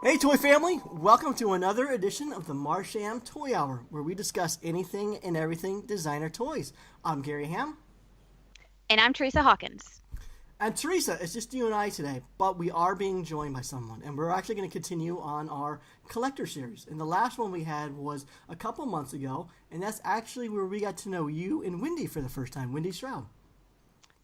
Hey Toy Family, welcome to another edition of the Marsham Toy Hour, where we discuss anything and everything designer toys. I'm Gary Ham. And I'm Teresa Hawkins. And Teresa, it's just you and I today, but we are being joined by someone, and we're actually going to continue on our collector series. And the last one we had was a couple months ago, and that's actually where we got to know you and Wendy for the first time, Wendy Stroud.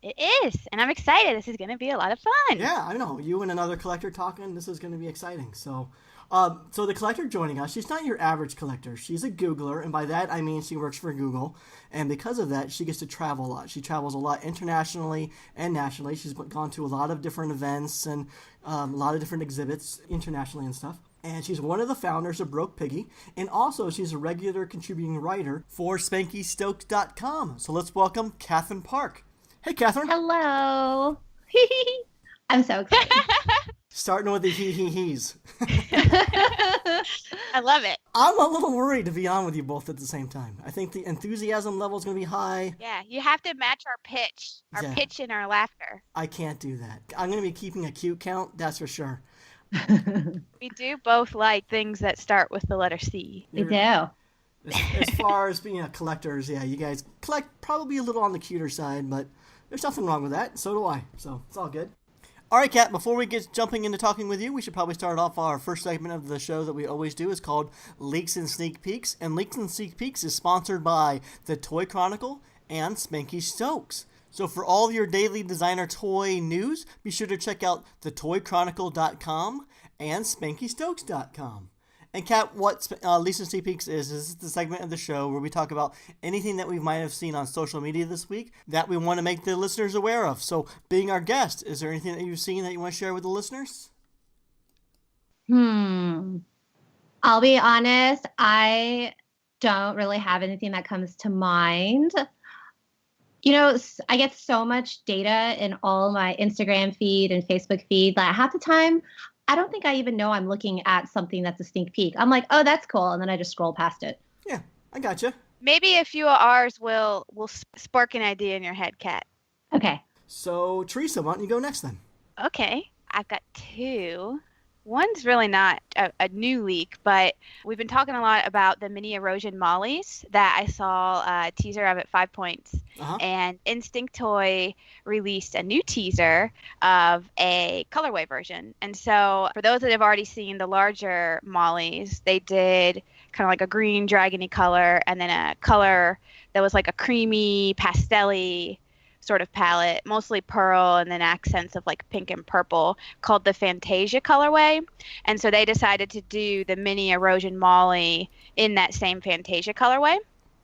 It is, and I'm excited. This is going to be a lot of fun. Yeah, I know. You and another collector talking, this is going to be exciting. So the collector joining us, she's not your average collector. She's a Googler, and by that I mean she works for Google. And because of that, she gets to travel a lot. She travels a lot internationally and nationally. She's gone to a lot of different events and a lot of different exhibits internationally and stuff. And she's one of the founders of Broke Piggy. And also, she's a regular contributing writer for Spankystokes.com. So let's welcome Katherine Park. Hey, Katherine. Hello. I'm so excited. Starting with the he-he-he's. I love it. I'm a little worried to be on with you both at the same time. I think the enthusiasm level is going to be high. Yeah, you have to match our pitch and our laughter. I can't do that. I'm going to be keeping a cute count, that's for sure. We do both like things that start with the letter C. We do. As far as being collectors, yeah, you guys collect probably a little on the cuter side, but there's nothing wrong with that. So do I. So it's all good. All right, Kat, before we get jumping into talking with you, we should probably start off our first segment of the show that we always do. Is called Leaks and Sneak Peeks. And Leaks and Sneak Peeks is sponsored by the Toy Chronicle and Spankystokes. So for all your daily designer toy news, be sure to check out thetoychronicle.com and spankystokes.com. And Kat, what Leaks and Sneak Peeks is the segment of the show where we talk about anything that we might have seen on social media this week that we want to make the listeners aware of. So, being our guest, is there anything that you've seen that you want to share with the listeners? I'll be honest, I don't really have anything that comes to mind. You know, I get so much data in all my Instagram feed and Facebook feed that half the time, I don't think I even know I'm looking at something that's a sneak peek. I'm like, oh, that's cool. And then I just scroll past it. Yeah, I gotcha. Maybe a few of ours will spark an idea in your head, Kat. Okay. So, Teresa, why don't you go next then? Okay. I've got two. One's really not a new leak, but we've been talking a lot about the mini Erosion mollies that I saw a teaser of at 5 Points. Uh-huh. And Instinct Toy released a new teaser of a colorway version. And so for those that have already seen the larger mollies, they did kind of like a green dragony color and then a color that was like a creamy pastel-y sort of palette, mostly pearl and then accents of like pink and purple, called the Fantasia colorway. And so they decided to do the mini Erosion molly in that same Fantasia colorway.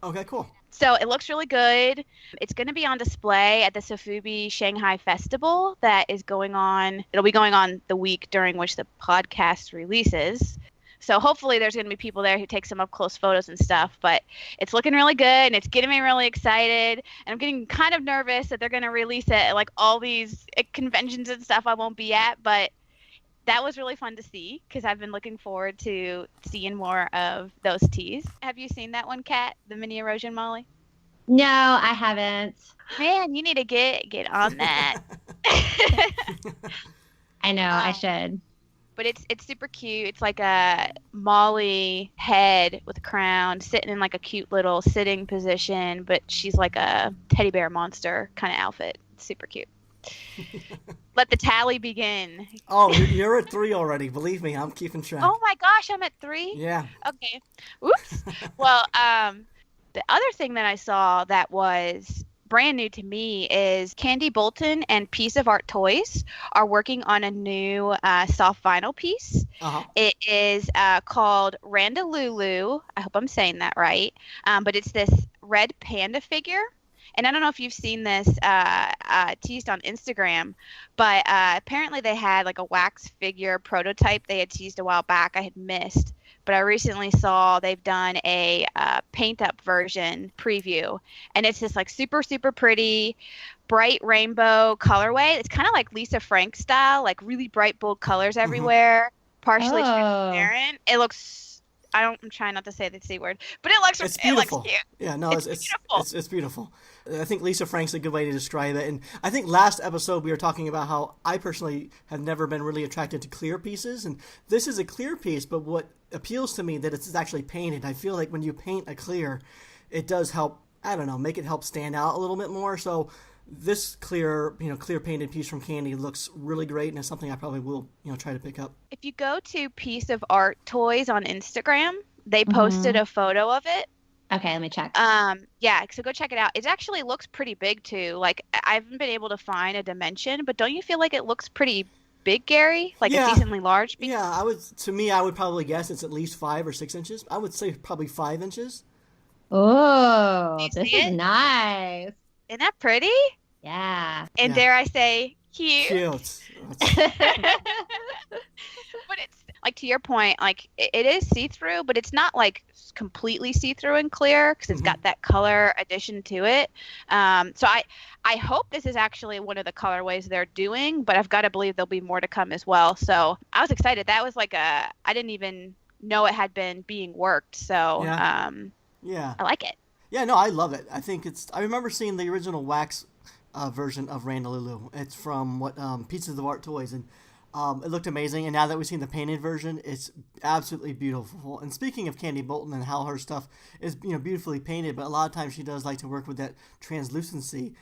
Okay, cool. So it looks really good. It's going to be on display at the Sofubi Shanghai Festival that is going on. It'll be going on the week during which the podcast releases. So hopefully there's going to be people there who take some up-close photos and stuff. But it's looking really good, and it's getting me really excited. And I'm getting kind of nervous that they're going to release it at like all these conventions and stuff I won't be at. But that was really fun to see because I've been looking forward to seeing more of those teas. Have you seen that one, Kat, the mini Erosion molly? No, I haven't. Man, you need to get on that. I know, I should. But it's super cute. It's like a Molly head with a crown sitting in like a cute little sitting position, but she's like a teddy bear monster kind of outfit. It's super cute. Let the tally begin. Oh, you're at 3 already. Believe me, I'm keeping track. Oh my gosh, I'm at 3? Yeah. Okay. Oops. Well, the other thing that I saw that was brand new to me is Candie, Bolton, and Piece of Art Toys are working on a new soft vinyl piece. Uh-huh. It is called Randalulu. I hope I'm saying that right. But it's this red panda figure. And I don't know if you've seen this teased on Instagram, but apparently they had like a wax figure prototype they had teased a while back I had missed. But I recently saw they've done a paint-up version preview. And it's this like super, super pretty, bright rainbow colorway. It's kind of like Lisa Frank style, like really bright, bold colors everywhere, partially transparent. It looks I'm trying not to say the C word, but it looks cute. Yeah, no, it's beautiful. It's beautiful. I think Lisa Frank's a good way to describe it. And I think last episode we were talking about how I personally have never been really attracted to clear pieces, and this is a clear piece, but what appeals to me that it's actually painted. I feel like when you paint a clear, it does help, I don't know, make it help stand out a little bit more. So this clear painted piece from Candie looks really great, and it's something I probably will, try to pick up. If you go to Piece of Art Toys on Instagram, they posted a photo of it. Okay, let me check. Yeah, so go check it out. It actually looks pretty big too. Like, I haven't been able to find a dimension, but don't you feel like it looks pretty big, Gary? Like a decently large piece? Yeah, I would probably guess it's at least 5 or 6 inches. I would say probably 5 inches. Oh, this is nice. Isn't that pretty? Yeah. And dare I say, cute. But it's like, to your point, like it is see-through, but it's not like completely see-through and clear because it's got that color addition to it. So I hope this is actually one of the colorways they're doing, but I've got to believe there'll be more to come as well. So I was excited. That was like I didn't even know it had been being worked. So I like it. Yeah, no, I love it. I remember seeing the original wax version of Randalulu. It's from Pieces of Art Toys, and it looked amazing. And now that we've seen the painted version, it's absolutely beautiful. And speaking of Candie Bolton and how her stuff is beautifully painted, but a lot of times she does like to work with that translucency.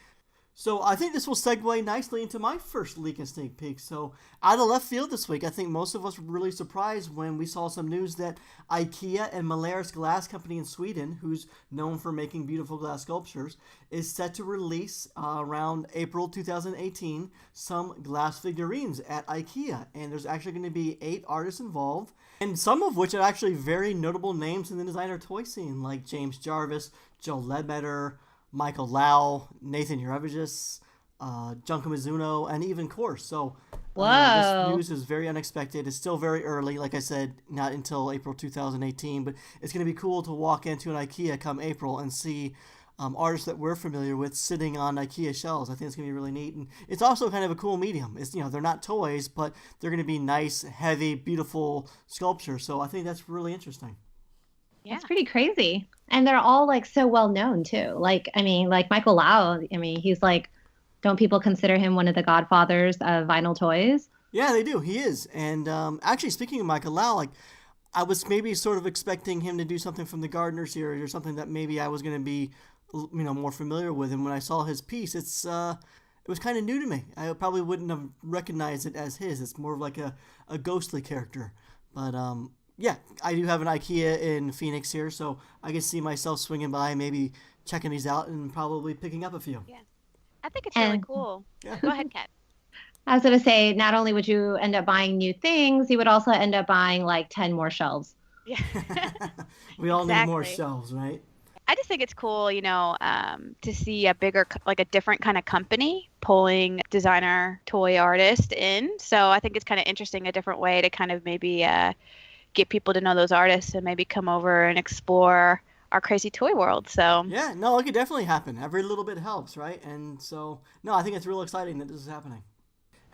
So I think this will segue nicely into my first leak and sneak peek. So out of left field this week, I think most of us were really surprised when we saw some news that Ikea and Maleras Glass company in Sweden, who's known for making beautiful glass sculptures, is set to release around April 2018 some glass figurines at Ikea. And there's actually going to be 8 artists involved, and some of which are actually very notable names in the designer toy scene, like James Jarvis, Joe Ledbetter, Michael Lau, Nathan Urevicius, Junko Mizuno, and even Course. So this news is very unexpected. It's still very early. Like I said, not until April 2018, but it's going to be cool to walk into an Ikea come April and see artists that we're familiar with sitting on Ikea shelves. I think it's going to be really neat. And it's also kind of a cool medium. It's, they're not toys, but they're going to be nice, heavy, beautiful sculptures. So I think that's really interesting. Yeah. It's pretty crazy. And they're all like so well known too. Like, I mean, like Michael Lau, he's like, don't people consider him one of the godfathers of vinyl toys? Yeah, they do. He is. And actually, speaking of Michael Lau, like, I was maybe sort of expecting him to do something from the Gardner series or something that maybe I was going to be, more familiar with. And when I saw his piece, it was kind of new to me. I probably wouldn't have recognized it as his. It's more of like a ghostly character. But yeah, I do have an Ikea in Phoenix here, so I can see myself swinging by, maybe checking these out, and probably picking up a few. Yeah, I think it's really cool. Yeah. Go ahead, Kat. I was going to say, not only would you end up buying new things, you would also end up buying like 10 more shelves. Yeah. We all need more shelves, right? I just think it's cool, to see a different kind of company pulling designer toy artists in. So I think it's kind of interesting, a different way to kind of maybe get people to know those artists and maybe come over and explore our crazy toy world. So yeah, no, it could definitely happen. Every little bit helps, right? And so, no, I think it's real exciting that this is happening.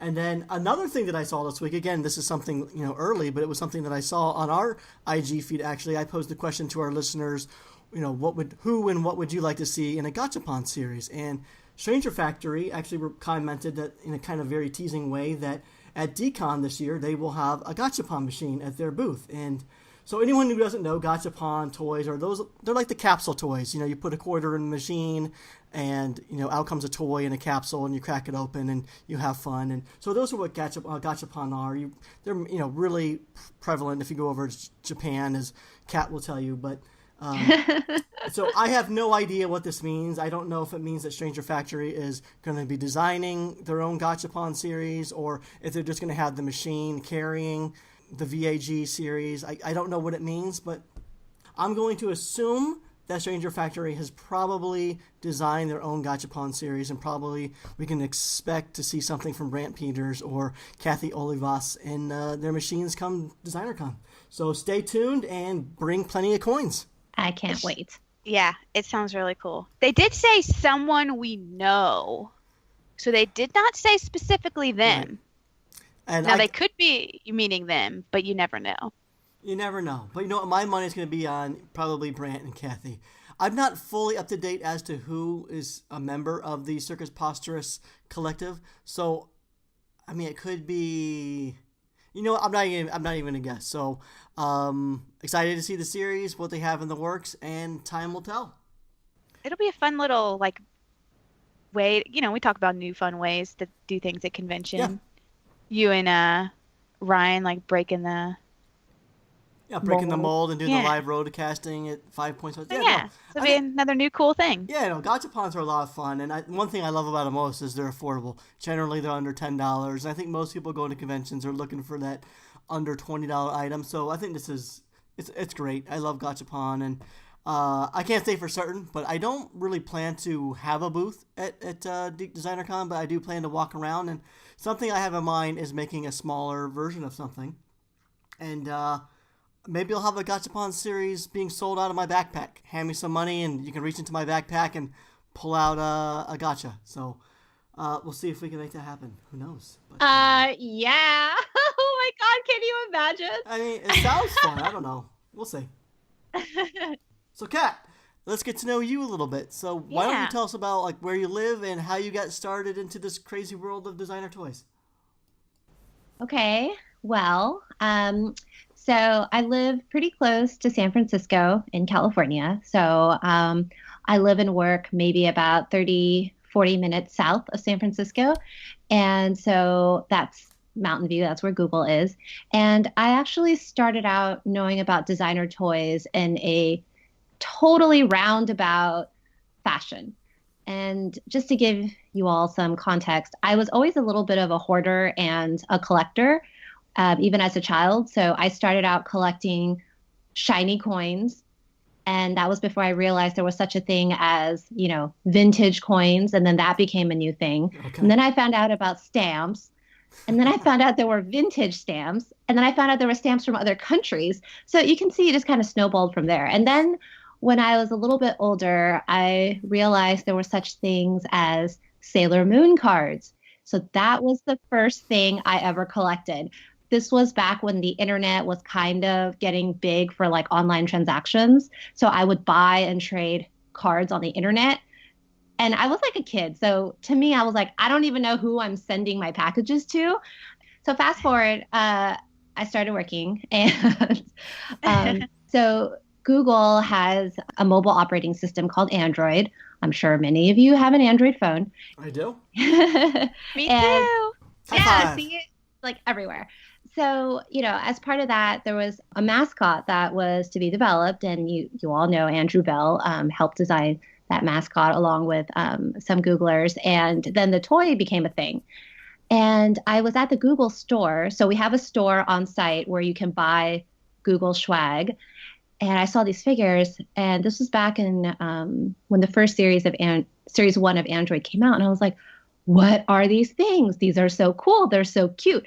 And then another thing that I saw this week, again, this is something, early, but it was something that I saw on our IG feed. Actually, I posed the question to our listeners, who and what would you like to see in a Gachapon series? And Stranger Factory actually commented that in a kind of very teasing way that at DCon this year, they will have a Gachapon machine at their booth. And so anyone who doesn't know, Gachapon toys they're like the capsule toys. You put a quarter in the machine and, out comes a toy in a capsule and you crack it open and you have fun. And so those are what Gachapon are. They're, really prevalent if you go over to Japan, as Kat will tell you. But so I have no idea what this means. I don't know if it means that Stranger Factory is going to be designing their own Gachapon series, or if they're just going to have the machine carrying the VAG series. I don't know what it means, but I'm going to assume that Stranger Factory has probably designed their own Gachapon series, and probably we can expect to see something from Brant Peters or Kathy Olivas in their machines come DesignerCon. So stay tuned and bring plenty of coins. I can't wait. Yeah, it sounds really cool. They did say someone we know. So they did not say specifically them. Right. And now they could be meaning them, but you never know. You never know. But you know what? My money's going to be on probably Brant and Kathy. I'm not fully up to date as to who is a member of the Circus Posturus collective. So, I mean, it could be... You know what? I'm not even going to guess. So, excited to see the series, what they have in the works, and time will tell. It'll be a fun little, like, way... You know, we talk about new fun ways to do things at convention. Yeah. You and Ryan, like, breaking the... Yeah, breaking the mold and doing Yeah. the live roadcasting at 5 points. Yeah, No, it'll be another new cool thing. Yeah, no, gachapons are a lot of fun, and one thing I love about them most is they're affordable. Generally, they're under $10, and I think most people going to conventions are looking for that under $20 item. So I think it's great. I love gachapon, and I can't say for certain, but I don't really plan to have a booth at Designer Con, but I do plan to walk around, and something I have in mind is making a smaller version of something, and maybe I'll have a gachapon series being sold out of my backpack. Hand me some money, and you can reach into my backpack and pull out a gacha. So we'll see if we can make that happen. Who knows? But, yeah. Oh my God, can you imagine? I mean, it sounds fun. I don't know. We'll see. So, Kat, let's get to know you a little bit. So why don't you tell us about like where you live and how you got started into this crazy world of designer toys? Okay. Well, so I live pretty close to San Francisco in California. So I live and work maybe about 30, 40 minutes south of San Francisco. And so that's Mountain View. That's where Google is. And I actually started out knowing about designer toys in a totally roundabout fashion. And just to give you all some context, I was always a little bit of a hoarder and a collector. Even as a child. So I started out collecting shiny coins. And that was before I realized there was such a thing as, you know, vintage coins. And then that became a new thing. Okay. And then I found out about stamps. And then I found out there were vintage stamps. And then I found out there were stamps from other countries. So you can see it just kind of snowballed from there. And then when I was a little bit older, I realized there were such things as Sailor Moon cards. So that was the first thing I ever collected. This was back when the internet was kind of getting big for like online transactions. So I would buy and trade cards on the internet. And I was like a kid. So to me, I was like, I don't even know who I'm sending my packages to. So fast forward, I started working. And so Google has a mobile operating system called Android. I'm sure many of you have an Android phone. I do. Me too. Yeah, see it like everywhere. So, you know, as part of that, there was a mascot that was to be developed. And you all know Andew Bell helped design that mascot along with some Googlers. And then the toy became a thing. And I was at the Google store. So we have a store on site where you can buy Google swag. And I saw these figures. And this was back in when the first series 1 of Android came out. And I was like, what are these things? These are so cool. They're so cute.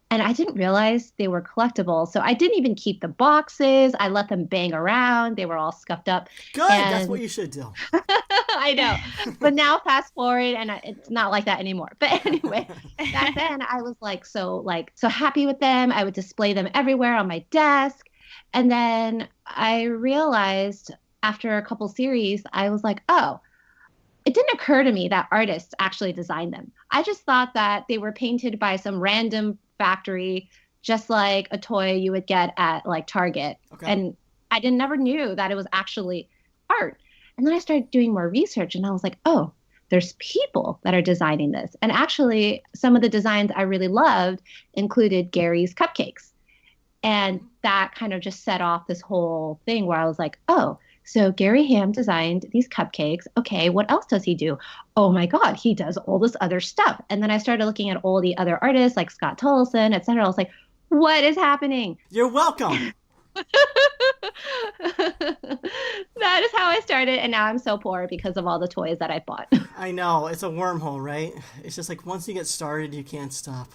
And I didn't realize they were collectible. So I didn't even keep the boxes. I let them bang around. They were all scuffed up. Good. That's what you should do. I know. But now fast forward and it's not like that anymore. But anyway, back then I was so happy with them. I would display them everywhere on my desk. And then I realized after a couple series, I was like, oh, it didn't occur to me that artists actually designed them. I just thought that they were painted by some random factory, just like a toy you would get at like Target. Okay. And I never knew that it was actually art. And then I started doing more research and I was like, oh, there's people that are designing this. And actually some of the designs I really loved included Gary's cupcakes. And that kind of just set off this whole thing where I was like, oh, so Gary Ham designed these cupcakes. Okay, what else does he do? Oh my God, he does all this other stuff. And then I started looking at all the other artists like Scott Tolson, et cetera. I was like, what is happening? You're welcome. That is how I started. And now I'm so poor because of all the toys that I bought. I know. It's a wormhole, right? It's just like once you get started, you can't stop.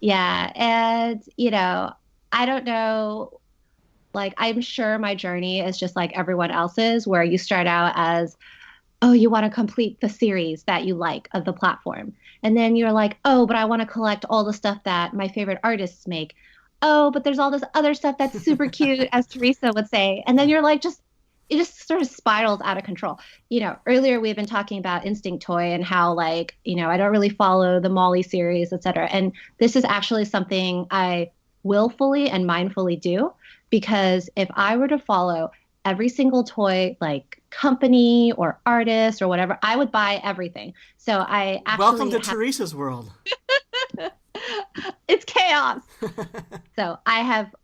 Yeah. And, you know, I don't know. Like, I'm sure my journey is just like everyone else's, where you start out as, oh, you want to complete the series that you like of the platform. And then you're like, oh, but I want to collect all the stuff that my favorite artists make. oh, but there's all this other stuff that's super cute, as Theresa would say. And then you're like, it just sort of spirals out of control. Earlier we've been talking about Instinct Toy and how I don't really follow the Molly series, etc. And this is actually something I willfully and mindfully do, because if I were to follow every single toy company or artist or whatever, I would buy everything. So I actually welcome to Theresa's world. It's chaos. So I have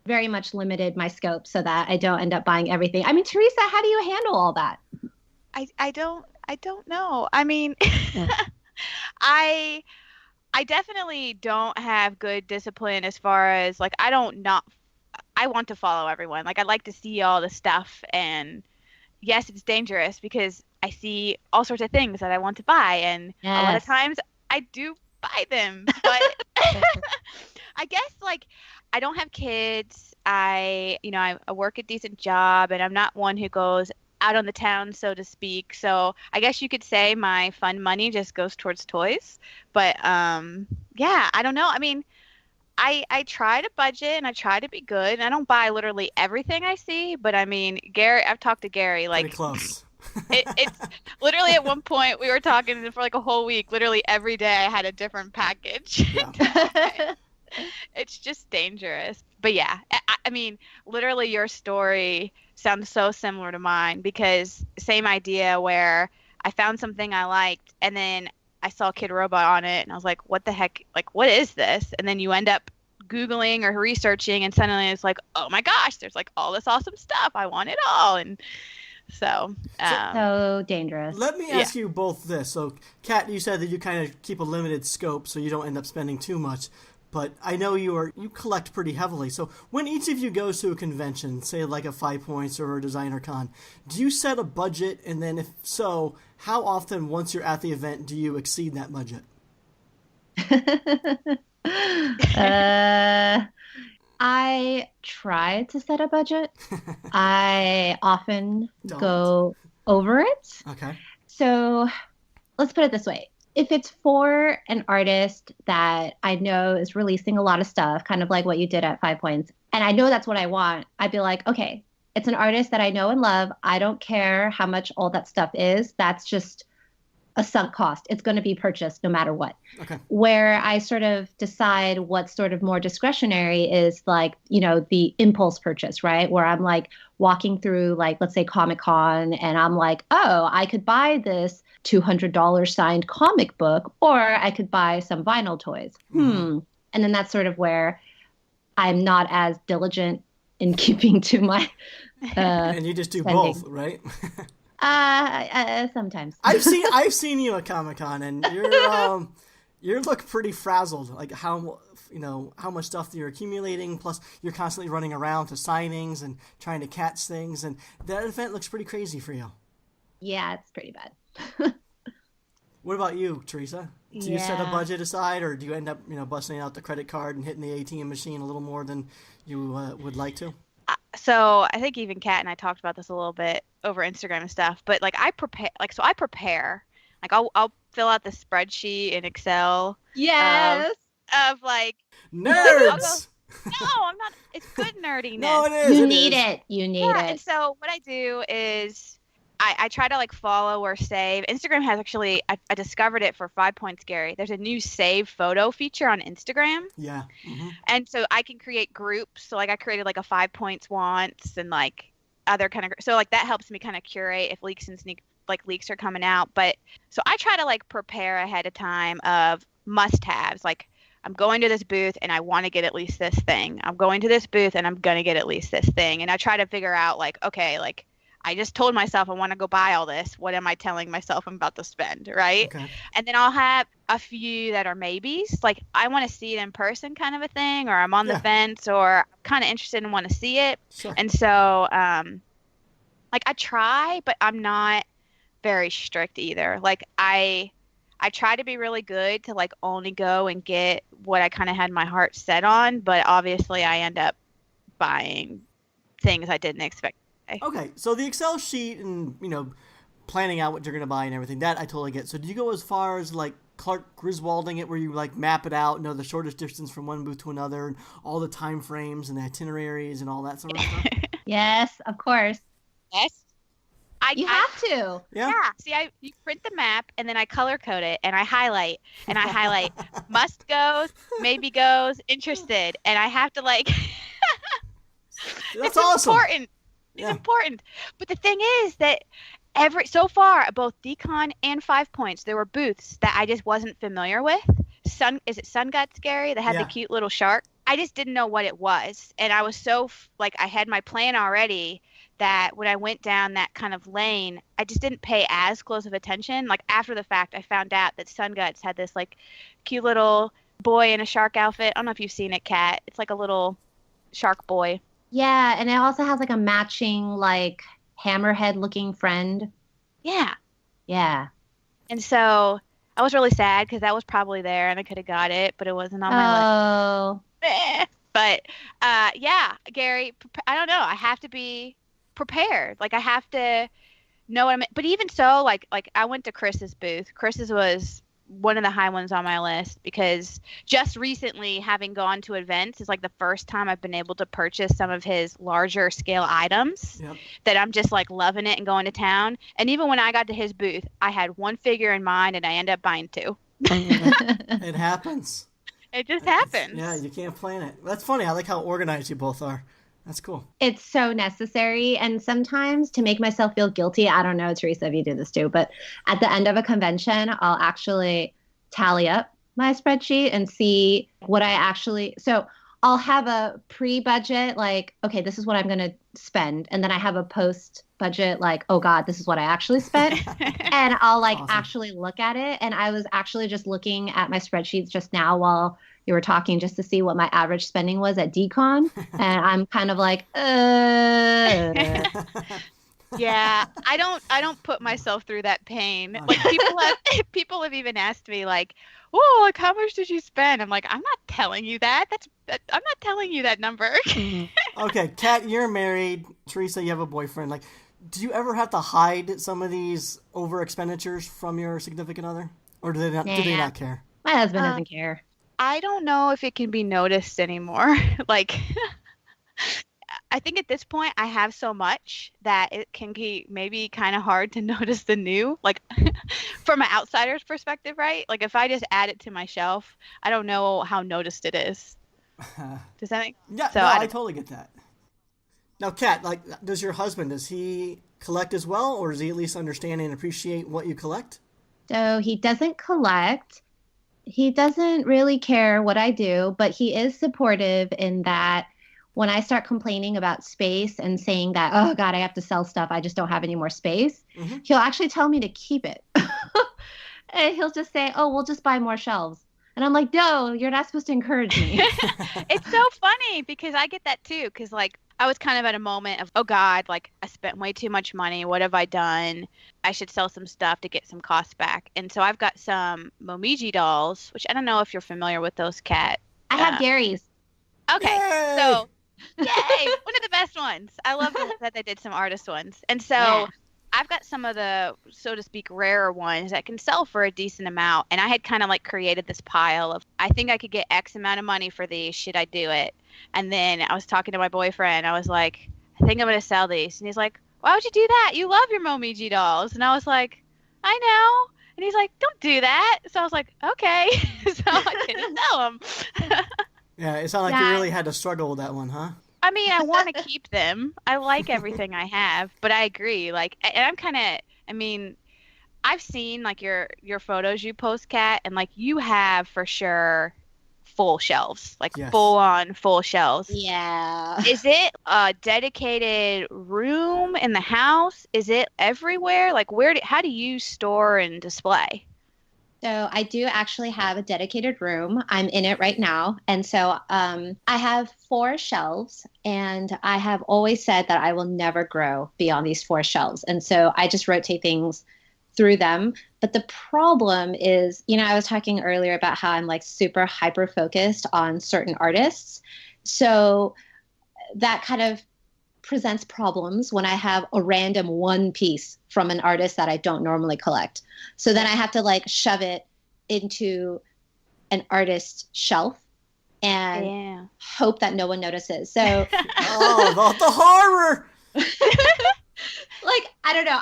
very much limited my scope so that I don't end up buying everything. I mean, Theresa, how do you handle all that? I don't know. I mean, I definitely don't have good discipline as far as I want to follow everyone. I like to see all the stuff, and yes, it's dangerous because I see all sorts of things that I want to buy, and a lot of times I do buy them, but I guess I don't have kids. I work a decent job, and I'm not one who goes out on the town, so to speak. So I guess you could say my fun money just goes towards toys. But yeah, I don't know. I mean, I try to budget and I try to be good. And I don't buy literally everything I see, but I mean, Gary, I've talked to Gary pretty close. It's literally at one point we were talking for a whole week. Literally every day I had a different package. Yeah. It's just dangerous. But yeah, I mean, literally your story sounds so similar to mine, because same idea where I found something I liked and then I saw Kid Robot on it and I was like, what the heck? What is this? And then you end up Googling or researching and suddenly it's like, oh my gosh, there's all this awesome stuff. I want it all. And so dangerous. Let me ask you both this. So, Kat, you said that you kind of keep a limited scope so you don't end up spending too much. But I know you collect pretty heavily. So when each of you goes to a convention, say like a 5 Points or a Designer Con, do you set a budget? And then if so, how often once you're at the event do you exceed that budget? I try to set a budget. I often go over it. Okay. So let's put it this way. If it's for an artist that I know is releasing a lot of stuff, kind of like what you did at 5 Points, and I know that's what I want, I'd be like, okay, it's an artist that I know and love. I don't care how much all that stuff is. That's just a sunk cost. It's going to be purchased no matter what. Okay. Where I sort of decide what's sort of more discretionary is the impulse purchase, right? Where I'm walking through let's say Comic-Con and I'm like, oh, I could buy this $200 signed comic book, or I could buy some vinyl toys. And then that's sort of where I'm not as diligent in keeping to my and you just do spending. Both, right? Sometimes. I've seen you at Comic-Con, and you look pretty frazzled. How much stuff you're accumulating. Plus, you're constantly running around to signings and trying to catch things, and that event looks pretty crazy for you. Yeah, it's pretty bad. What about you, Theresa? Do you set a budget aside, or do you end up busting out the credit card and hitting the ATM machine a little more than you would like to? So I think even Kat and I talked about this a little bit over Instagram and stuff, but I prepare. I'll fill out the spreadsheet in Excel. Yes. Of nerds. No, I'm not. It's good nerdiness. No, it is. You need it. And so what I do is I try to follow or save. Instagram has actually, I discovered it for 5 Points, Gary. There's a new save photo feature on Instagram. Yeah. Mm-hmm. And so I can create groups. So I created a 5 Points wants and other kind of, so that helps me kind of curate if leaks and leaks are coming out. But so I try to prepare ahead of time of must-haves. I'm going to this booth and I want to get at least this thing. I'm going to this booth and I'm going to get at least this thing. And I try to figure out okay, I just told myself I want to go buy all this. What am I telling myself I'm about to spend, right? Okay. And then I'll have a few that are maybes. I want to see it in person kind of a thing, or I'm on the fence, or I'm kind of interested and want to see it. Sure. And so, I try, but I'm not very strict either. I try to be really good to only go and get what I kind of had my heart set on, but obviously I end up buying things I didn't expect. Okay, so the Excel sheet and, planning out what you're going to buy and everything, that I totally get. So do you go as far as, Clark Griswolding it, where you like map it out, know the shortest distance from one booth to another, and all the time frames and the itineraries and all that sort of stuff? Yes, of course. Yes. You have to. Yeah. See, you print the map and then I color code it and I highlight must goes, maybe goes, interested, and I have to like. That's it's awesome. Important. It's important. But the thing is that so far, both Decon and 5 Points, there were booths that I just wasn't familiar with. Is it Sun Guts, Gary, that had the cute little shark? I just didn't know what it was, and I was so I had my plan already. That when I went down that kind of lane, I just didn't pay as close of attention. Like after the fact, I found out that Sun Guts had this like cute little boy in a shark outfit. I don't know if you've seen it, Kat. It's like a little shark boy. Yeah, and it also has like a matching like hammerhead looking friend. Yeah. Yeah. And so I was really sad because that was probably there and I could have got it, but it wasn't on my list. But yeah, Gary, I don't know. I have to be prepared. Like I have to know what but even so, like I went to Chris's booth. Chris's was one of the high ones on my list because just recently, having gone to events, is like the first time I've been able to purchase some of his larger scale items. That I'm just like loving it and going to town. And even when I got to his booth, I had one figure in mind and I ended up buying two. It happens. It just happens. Yeah, you can't plan it. That's funny. I like how organized you both are. That's cool. It's so necessary. And sometimes to make myself feel guilty, I don't know, Theresa, if you do this too, but at the end of a convention, I'll actually tally up my spreadsheet and see what I actually, so I'll have a pre-budget, like, okay, this is what I'm going to spend. And then I have a post-budget, like, oh God, this is what I actually spent. And I'll like actually look at it. And I was actually just looking at my spreadsheets just now while you were talking, just to see what my average spending was at Decon. And I'm kind of like, Yeah, I don't put myself through that pain. Like people have even asked me like, "Oh, like how much did you spend?" I'm like, "I'm not telling you that. I'm not telling you that number." Okay, Kat, you're married. Theresa, you have a boyfriend. Like, do you ever have to hide some of these over expenditures from your significant other, or do they not? Do they not care? My husband doesn't care. I don't know if it can be noticed anymore. Like, I think at this point I have so much that it can be maybe kind of hard to notice the new, like from an outsider's perspective, right? Like if I just add it to my shelf, I don't know how noticed it is. Does that make sense? Yeah, so no, I totally get that. Now, Kat, like, does he collect as well, or does he at least understand and appreciate what you collect? So he doesn't collect. He doesn't really care what I do, but he is supportive in that when I start complaining about space and saying that, oh God, I have to sell stuff, I just don't have any more space, he'll actually tell me to keep it. And he'll just say, oh, we'll just buy more shelves. And I'm like, no, you're not supposed to encourage me. It's so funny because I get that too. Because like I was kind of at a moment of, oh God, like I spent way too much money. What have I done? I should sell some stuff to get some costs back. And so I've got some Momiji dolls, which I don't know if you're familiar with those, Kat. I have Gary's. Okay, Yay! so yay, one of the best ones. I love that they did some artist ones. And so I've got some of the, so to speak, rarer ones that can sell for a decent amount. And I had kind of like created this pile of, I think I could get X amount of money for these. Should I do it? And then I was talking to my boyfriend. I was like, I think I'm going to sell these. And he's like, why would you do that? You love your Momiji dolls. And I was like, I know. And he's like, don't do that. So I was like, okay. So I didn't sell them. Yeah, it sounded like you really had to struggle with that one, huh? I mean, I want to keep them. I like everything I have, but I agree. Like, and I'm kind of, I mean, I've seen like your photos you post, Kat, and like you have for sure full shelves, like full on full shelves. Yeah. Is it a dedicated room in the house? Is it everywhere? Like, how do you store and display? So I do actually have a dedicated room. I'm in it right now. And so I have 4 shelves, and I have always said that I will never grow beyond these 4 shelves. And so I just rotate things through them. But the problem is, you know, I was talking earlier about how I'm like super hyper focused on certain artists. So that kind of presents problems when I have a random one piece from an artist that I don't normally collect. So then I have to like shove it into an artist's shelf and hope that no one notices. So oh, the horror. Like, I don't know.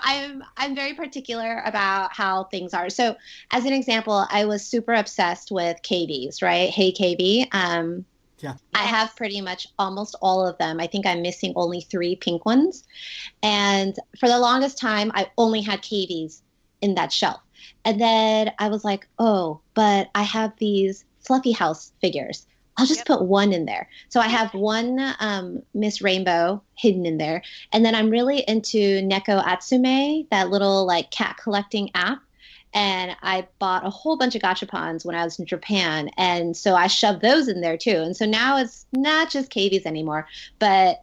I'm very particular about how things are. So as an example, I was super obsessed with KVs, right? Hey KV. Yeah. I have pretty much almost all of them. I think I'm missing only 3 pink ones. And for the longest time, I only had KVs in that shelf. And then I was like, oh, but I have these Fluffy House figures. I'll just put one in there. So I have one Miss Rainbow hidden in there. And then I'm really into Neko Atsume, that little like cat collecting app. And I bought a whole bunch of gachapons when I was in Japan. And so I shoved those in there too. And so now it's not just KVs anymore. But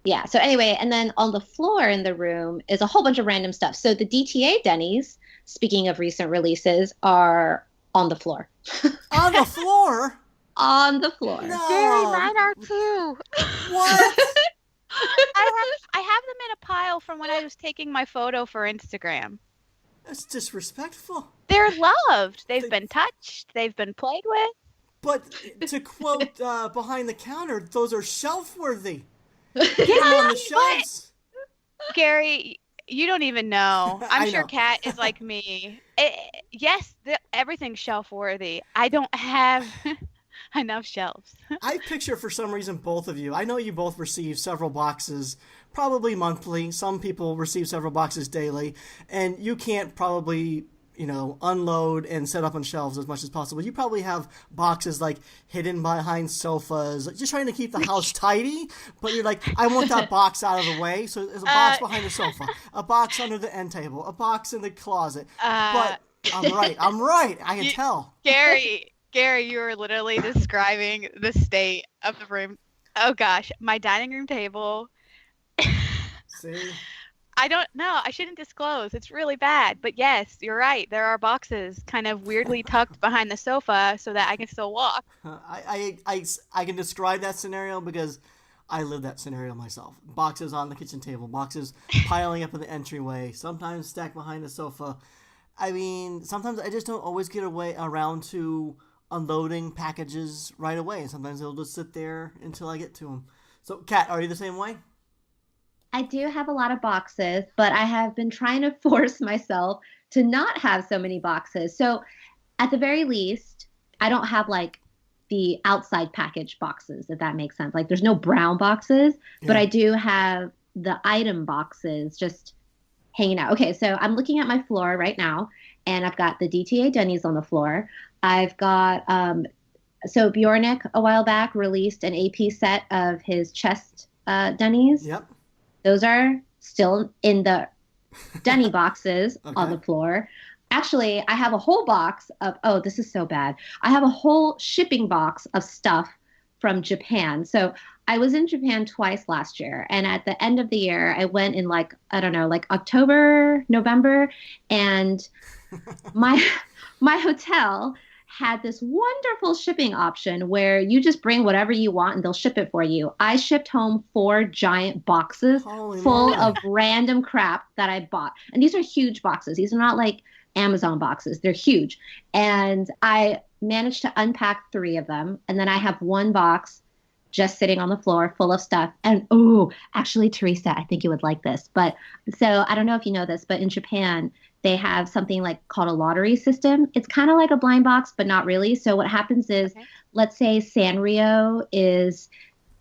yeah, so anyway, and then on the floor in the room is a whole bunch of random stuff. So the DTA Denny's, speaking of recent releases, are on the floor. On the floor? On the floor. No. Gary, mine are too. What? I have them in a pile from when I was taking my photo for Instagram. That's disrespectful. They're loved. They've been touched. They've been played with. But to quote behind the counter, those are shelf-worthy. Yeah, on the shelves. Gary, you don't even know. I'm sure know. Kat is like me. Yes, everything's shelf-worthy. I don't have enough shelves. I picture, for some reason, both of you. I know you both receive several boxes, probably monthly. Some people receive several boxes daily. And you can't probably, unload and set up on shelves as much as possible. You probably have boxes, like, hidden behind sofas, just trying to keep the house tidy. But you're like, I want that box out of the way. So there's a box behind the sofa, a box under the end table, a box in the closet. But I'm right. I can tell. Gary, you are literally describing the state of the room. Oh gosh, my dining room table. See? I don't know. I shouldn't disclose. It's really bad. But yes, you're right. There are boxes kind of weirdly tucked behind the sofa so that I can still walk. I can describe that scenario because I live that scenario myself. Boxes on the kitchen table, boxes piling up in the entryway, sometimes stacked behind the sofa. I mean, sometimes I just don't always get around to unloading packages right away, and sometimes they'll just sit there until I get to them. So, Kat, are you the same way? I do have a lot of boxes, but I have been trying to force myself to not have so many boxes. So, at the very least, I don't have like the outside package boxes, if that makes sense. Like, there's no brown boxes, but I do have the item boxes just hanging out. Okay, so I'm looking at my floor right now, and I've got the DTA Denny's on the floor. I've got, so Bjornik a while back released an AP set of his chest Denny's. Yep. Those are still in the Denny boxes on the floor. Actually, I have a whole box of, oh, this is so bad. I have a whole shipping box of stuff from Japan. So I was in Japan twice last year. And at the end of the year, I went in like October, November. And my hotel had this wonderful shipping option where you just bring whatever you want and they'll ship it for you. I shipped home 4 giant boxes full of random crap that I bought. And these are huge boxes. These are not like Amazon boxes. They're huge. And I managed to unpack 3 of them. And then I have 1 box just sitting on the floor full of stuff. And actually, Theresa, I think you would like this. But so I don't know if you know this, but in Japan, they have something like called a lottery system. It's kind of like a blind box, but not really. So what happens is, let's say Sanrio is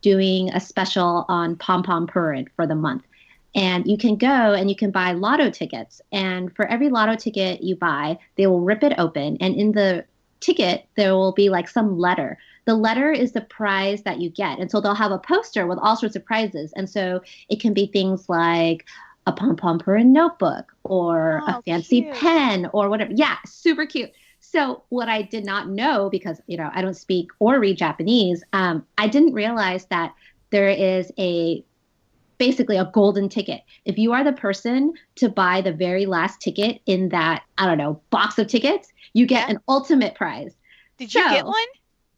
doing a special on Pom Pom Purin for the month. And you can go and you can buy lotto tickets. And for every lotto ticket you buy, they will rip it open. And in the ticket, there will be like some letter. The letter is the prize that you get. And so they'll have a poster with all sorts of prizes. And so it can be things like a Pom Pom Purin notebook or a fancy pen or whatever. Yeah, super cute. So what I did not know, because, I don't speak or read Japanese, I didn't realize that there is basically a golden ticket. If you are the person to buy the very last ticket in that, box of tickets, you get an ultimate prize. Did you get one?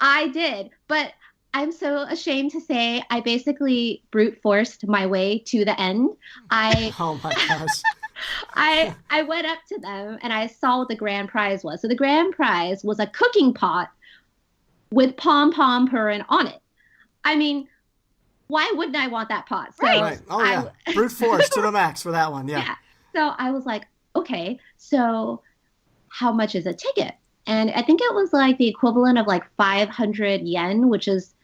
I did, but I'm so ashamed to say I basically brute forced my way to the end. Oh my gosh. I went up to them and I saw what the grand prize was. So the grand prize was a cooking pot with pom pom purring on it. I mean, why wouldn't I want that pot? So Right. Oh, yeah. Brute force to the max for that one. Yeah. So I was like, okay, so how much is a ticket? And I think it was like the equivalent of like 500 yen, which is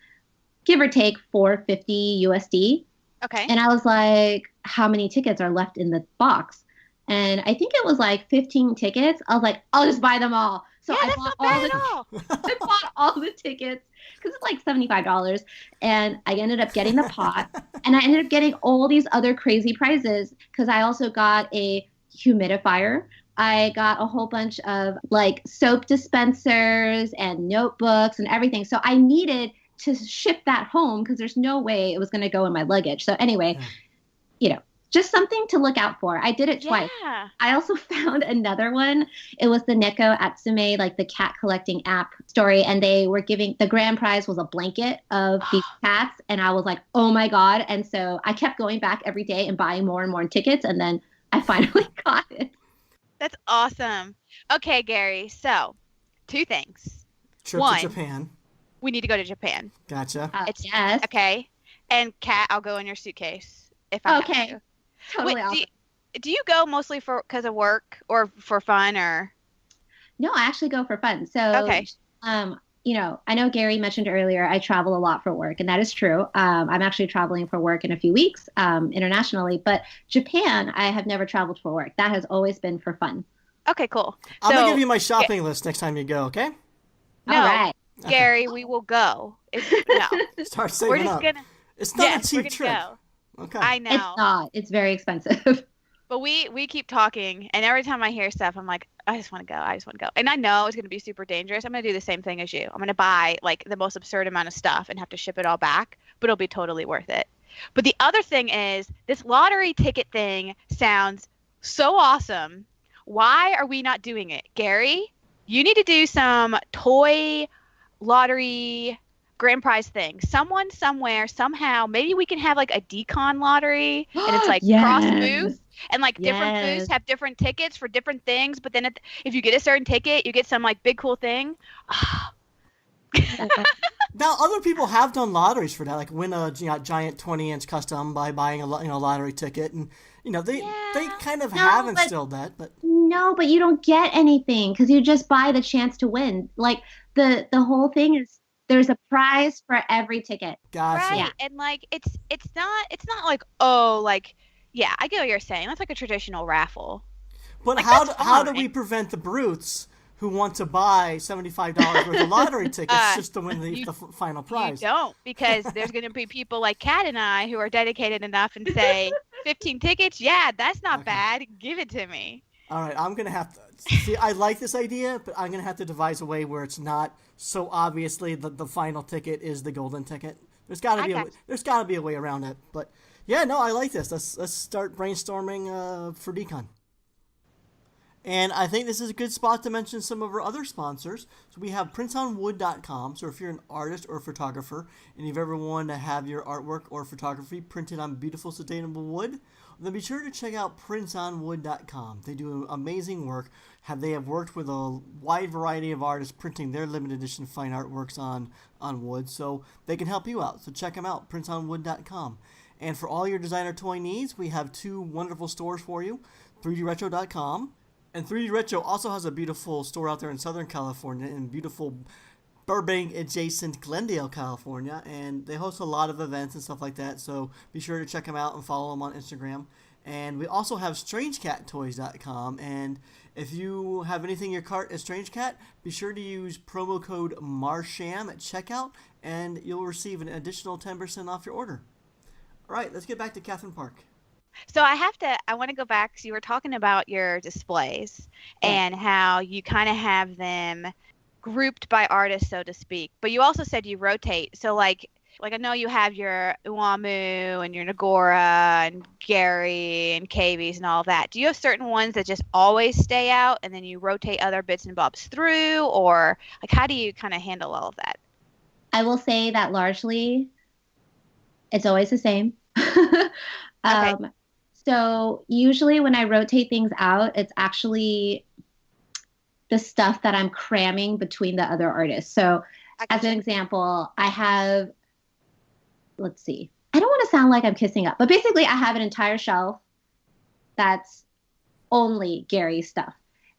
give or take 450 USD. Okay. And I was like, how many tickets are left in the box? And I think it was like 15 tickets. I was like, I'll just buy them all. So I bought I bought all the tickets because it's like $75. And I ended up getting the pot. And I ended up getting all these other crazy prizes because I also got a humidifier. I got a whole bunch of like soap dispensers and notebooks and everything. So I needed to ship that home because there's no way it was going to go in my luggage. So anyway, just something to look out for. I did it twice. Yeah. I also found another one. It was the Neko Atsume, like the cat collecting app story. And they were giving, the grand prize was a blanket of these cats. And I was like, oh my God. And so I kept going back every day and buying more and more tickets. And then I finally got it. That's awesome. Okay, Gary. So 2 things. Trip One, to Japan. we need to go to Japan. Gotcha. Yes. Okay. And Kat, I'll go in your suitcase if I have to. Totally Wait, awesome. do you go mostly because of work or for fun or? No, I actually go for fun. So, okay. I know Gary mentioned earlier I travel a lot for work, and that is true. I'm actually traveling for work in a few weeks internationally, but Japan, I have never traveled for work. That has always been for fun. Okay, cool. I'm going to give you my shopping list next time you go, okay? No, all right. Gary, we will go. No. Start saving We're just up. gonna. It's not a cheap we're trip. go. Okay. I know. It's not. It's very expensive. But we keep talking, and every time I hear stuff, I'm like, I just want to go. I just want to go. And I know it's going to be super dangerous. I'm going to do the same thing as you. I'm going to buy like the most absurd amount of stuff and have to ship it all back, but it'll be totally worth it. But the other thing is this lottery ticket thing sounds so awesome. Why are we not doing it? Gary, you need to do some toy lottery grand prize thing. Someone somewhere somehow maybe we can have like a decon lottery and it's like cross booth and like different booths have different tickets for different things, but then if you get a certain ticket you get some like big cool thing. Now other people have done lotteries for that, like win a giant 20-inch custom by buying a lottery ticket, and they kind of have instilled that, but no, but you don't get anything because you just buy the chance to win. Like the whole thing is there's a prize for every ticket. Gotcha. Right. Yeah. And like it's not like, oh, like, yeah, I get what you're saying. That's like a traditional raffle. But like, how do we prevent the brutes who want to buy $75 worth of lottery tickets just to win the final prize? You don't, because there's going to be people like Kat and I who are dedicated enough and say 15 tickets. Yeah, that's not bad. Give it to me. All right, I'm going to have to see. I like this idea, but I'm going to have to devise a way where it's not so obviously the final ticket is the golden ticket. There's got to be a way around it. But yeah, no, I like this. Let's start brainstorming for Decon. And I think this is a good spot to mention some of our other sponsors. So we have printsonwood.com. So if you're an artist or photographer and you've ever wanted to have your artwork or photography printed on beautiful, sustainable wood, then be sure to check out printsonwood.com. They do amazing work. They have worked with a wide variety of artists printing their limited edition fine artworks on wood, so they can help you out. So check them out, printsonwood.com. And for all your designer toy needs, we have 2 wonderful stores for you, 3dretro.com. And 3D Retro also has a beautiful store out there in Southern California, in beautiful Burbank-adjacent Glendale, California, and they host a lot of events and stuff like that, so be sure to check them out and follow them on Instagram. And we also have StrangeCatToys.com, and if you have anything in your cart at Strangecat, be sure to use promo code MARSHAM at checkout, and you'll receive an additional 10% off your order. All right, let's get back to Katherine Park. So I want to go back. So you were talking about your displays and how you kind of have them grouped by artist, so to speak. But you also said you rotate. So like I know you have your Uamu and your Nagora and Gary and Cavies and all that. Do you have certain ones that just always stay out and then you rotate other bits and bobs through, or like how do you kind of handle all of that? I will say that largely it's always the same. Okay. So usually when I rotate things out, it's actually the stuff that I'm cramming between the other artists. So as an example, I have, let's see, I don't want to sound like I'm kissing up, but basically I have an entire shelf that's only Gary stuff.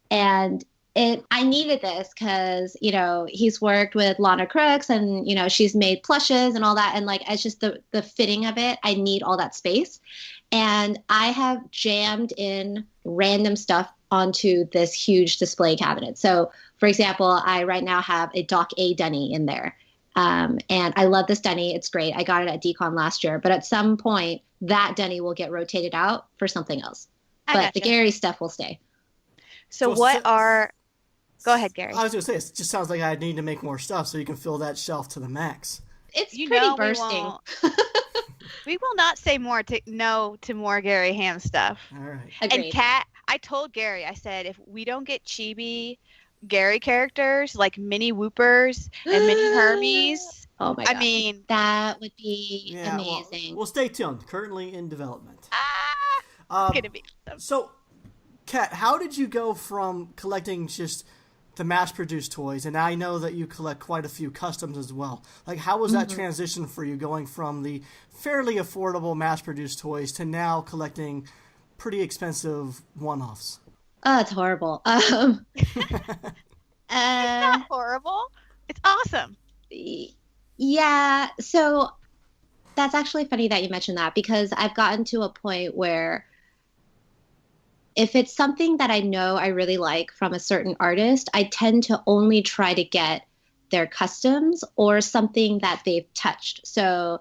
And I needed this because, you know, he's worked with Lana Crooks and, you know, she's made plushes and all that. And like, it's just the fitting of it. I need all that space. And I have jammed in random stuff onto this huge display cabinet. So for example, I right now have a Doc A Denny in there. And I love this Denny. It's great. I got it at DCon last year, but at some point that Denny will get rotated out for something else. But the Gary stuff will stay. So go ahead, Gary. I was going to say, it just sounds like I need to make more stuff so you can fill that shelf to the max. It's pretty bursting. We will not say no to more Gary Ham stuff. All right. Agreed. And Kat, I told Gary, I said, if we don't get chibi Gary characters like mini Whoopers and mini Hermes, oh my God. I mean, that would be amazing. Well, stay tuned. Currently in development. It's going to be awesome. So, Kat, how did you go from collecting just the mass-produced toys, and I know that you collect quite a few customs as well. Like, how was that transition for you, going from the fairly affordable mass-produced toys to now collecting pretty expensive one-offs? Oh, it's horrible. It's not horrible. It's awesome. Yeah, so that's actually funny that you mentioned that, because I've gotten to a point where if it's something that I know I really like from a certain artist, I tend to only try to get their customs or something that they've touched. So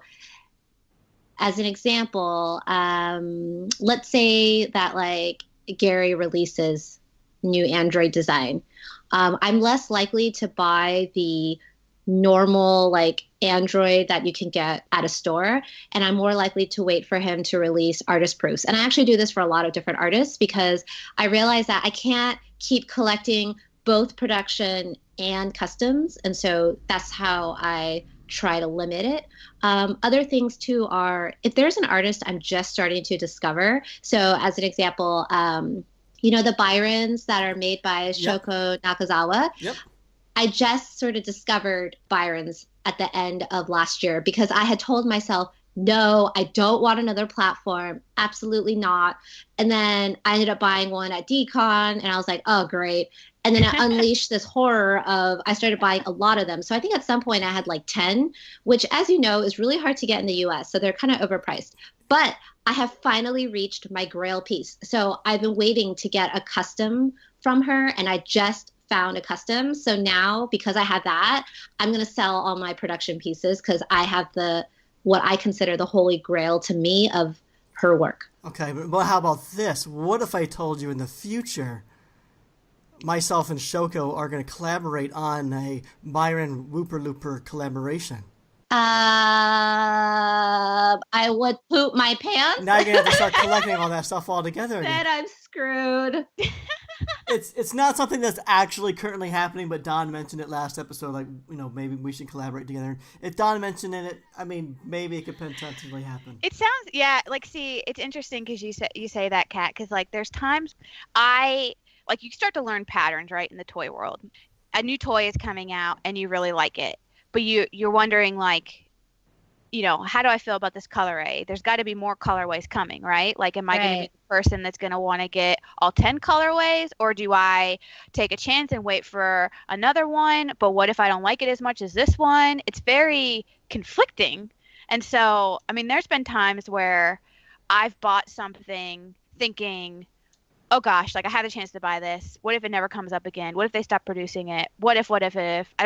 as an example, let's say that like Gary releases new Android design. I'm less likely to buy the normal like Android that you can get at a store, and I'm more likely to wait for him to release artist proofs. And I actually do this for a lot of different artists because I realize that I can't keep collecting both production and customs, and so that's how I try to limit it. Other things too are if there's an artist I'm just starting to discover. So as an example, you know, the Byrons that are made by Shoko Nakazawa. Yep. I just sort of discovered Byrons at the end of last year because I had told myself, no, I don't want another platform. Absolutely not. And then I ended up buying one at DCon and I was like, oh, great. And then it unleashed this horror of, I started buying a lot of them. So I think at some point I had like 10, which as you know, is really hard to get in the US. So they're kind of overpriced. But I have finally reached my grail piece. So I've been waiting to get a custom from her and I just found a custom. So now because I have that, I'm going to sell all my production pieces because I have what I consider the holy grail to me of her work. Okay, but how about this? What if I told you in the future myself and Shoko are going to collaborate on a Byron Whooper Looper collaboration? I would poop my pants. Now you're going to have to start collecting all that stuff all together again. Then I'm screwed. It's not something that's actually currently happening, but Don mentioned it last episode, like, you know, maybe we should collaborate together. If Don mentioned it, I mean, maybe it could potentially happen. It sounds, like, see, it's interesting because you say that, Kat, because, like, there's times you start to learn patterns, right, in the toy world. A new toy is coming out, and you really like it, but you're wondering, like, you know, how do I feel about this colorway? There's got to be more colorways coming, right? Like, am I going to be the person that's going to want to get all 10 colorways, or do I take a chance and wait for another one? But what if I don't like it as much as this one? It's very conflicting. And so, I mean, there's been times where I've bought something thinking, oh gosh, like I had a chance to buy this. What if it never comes up again? What if they stop producing it? What if I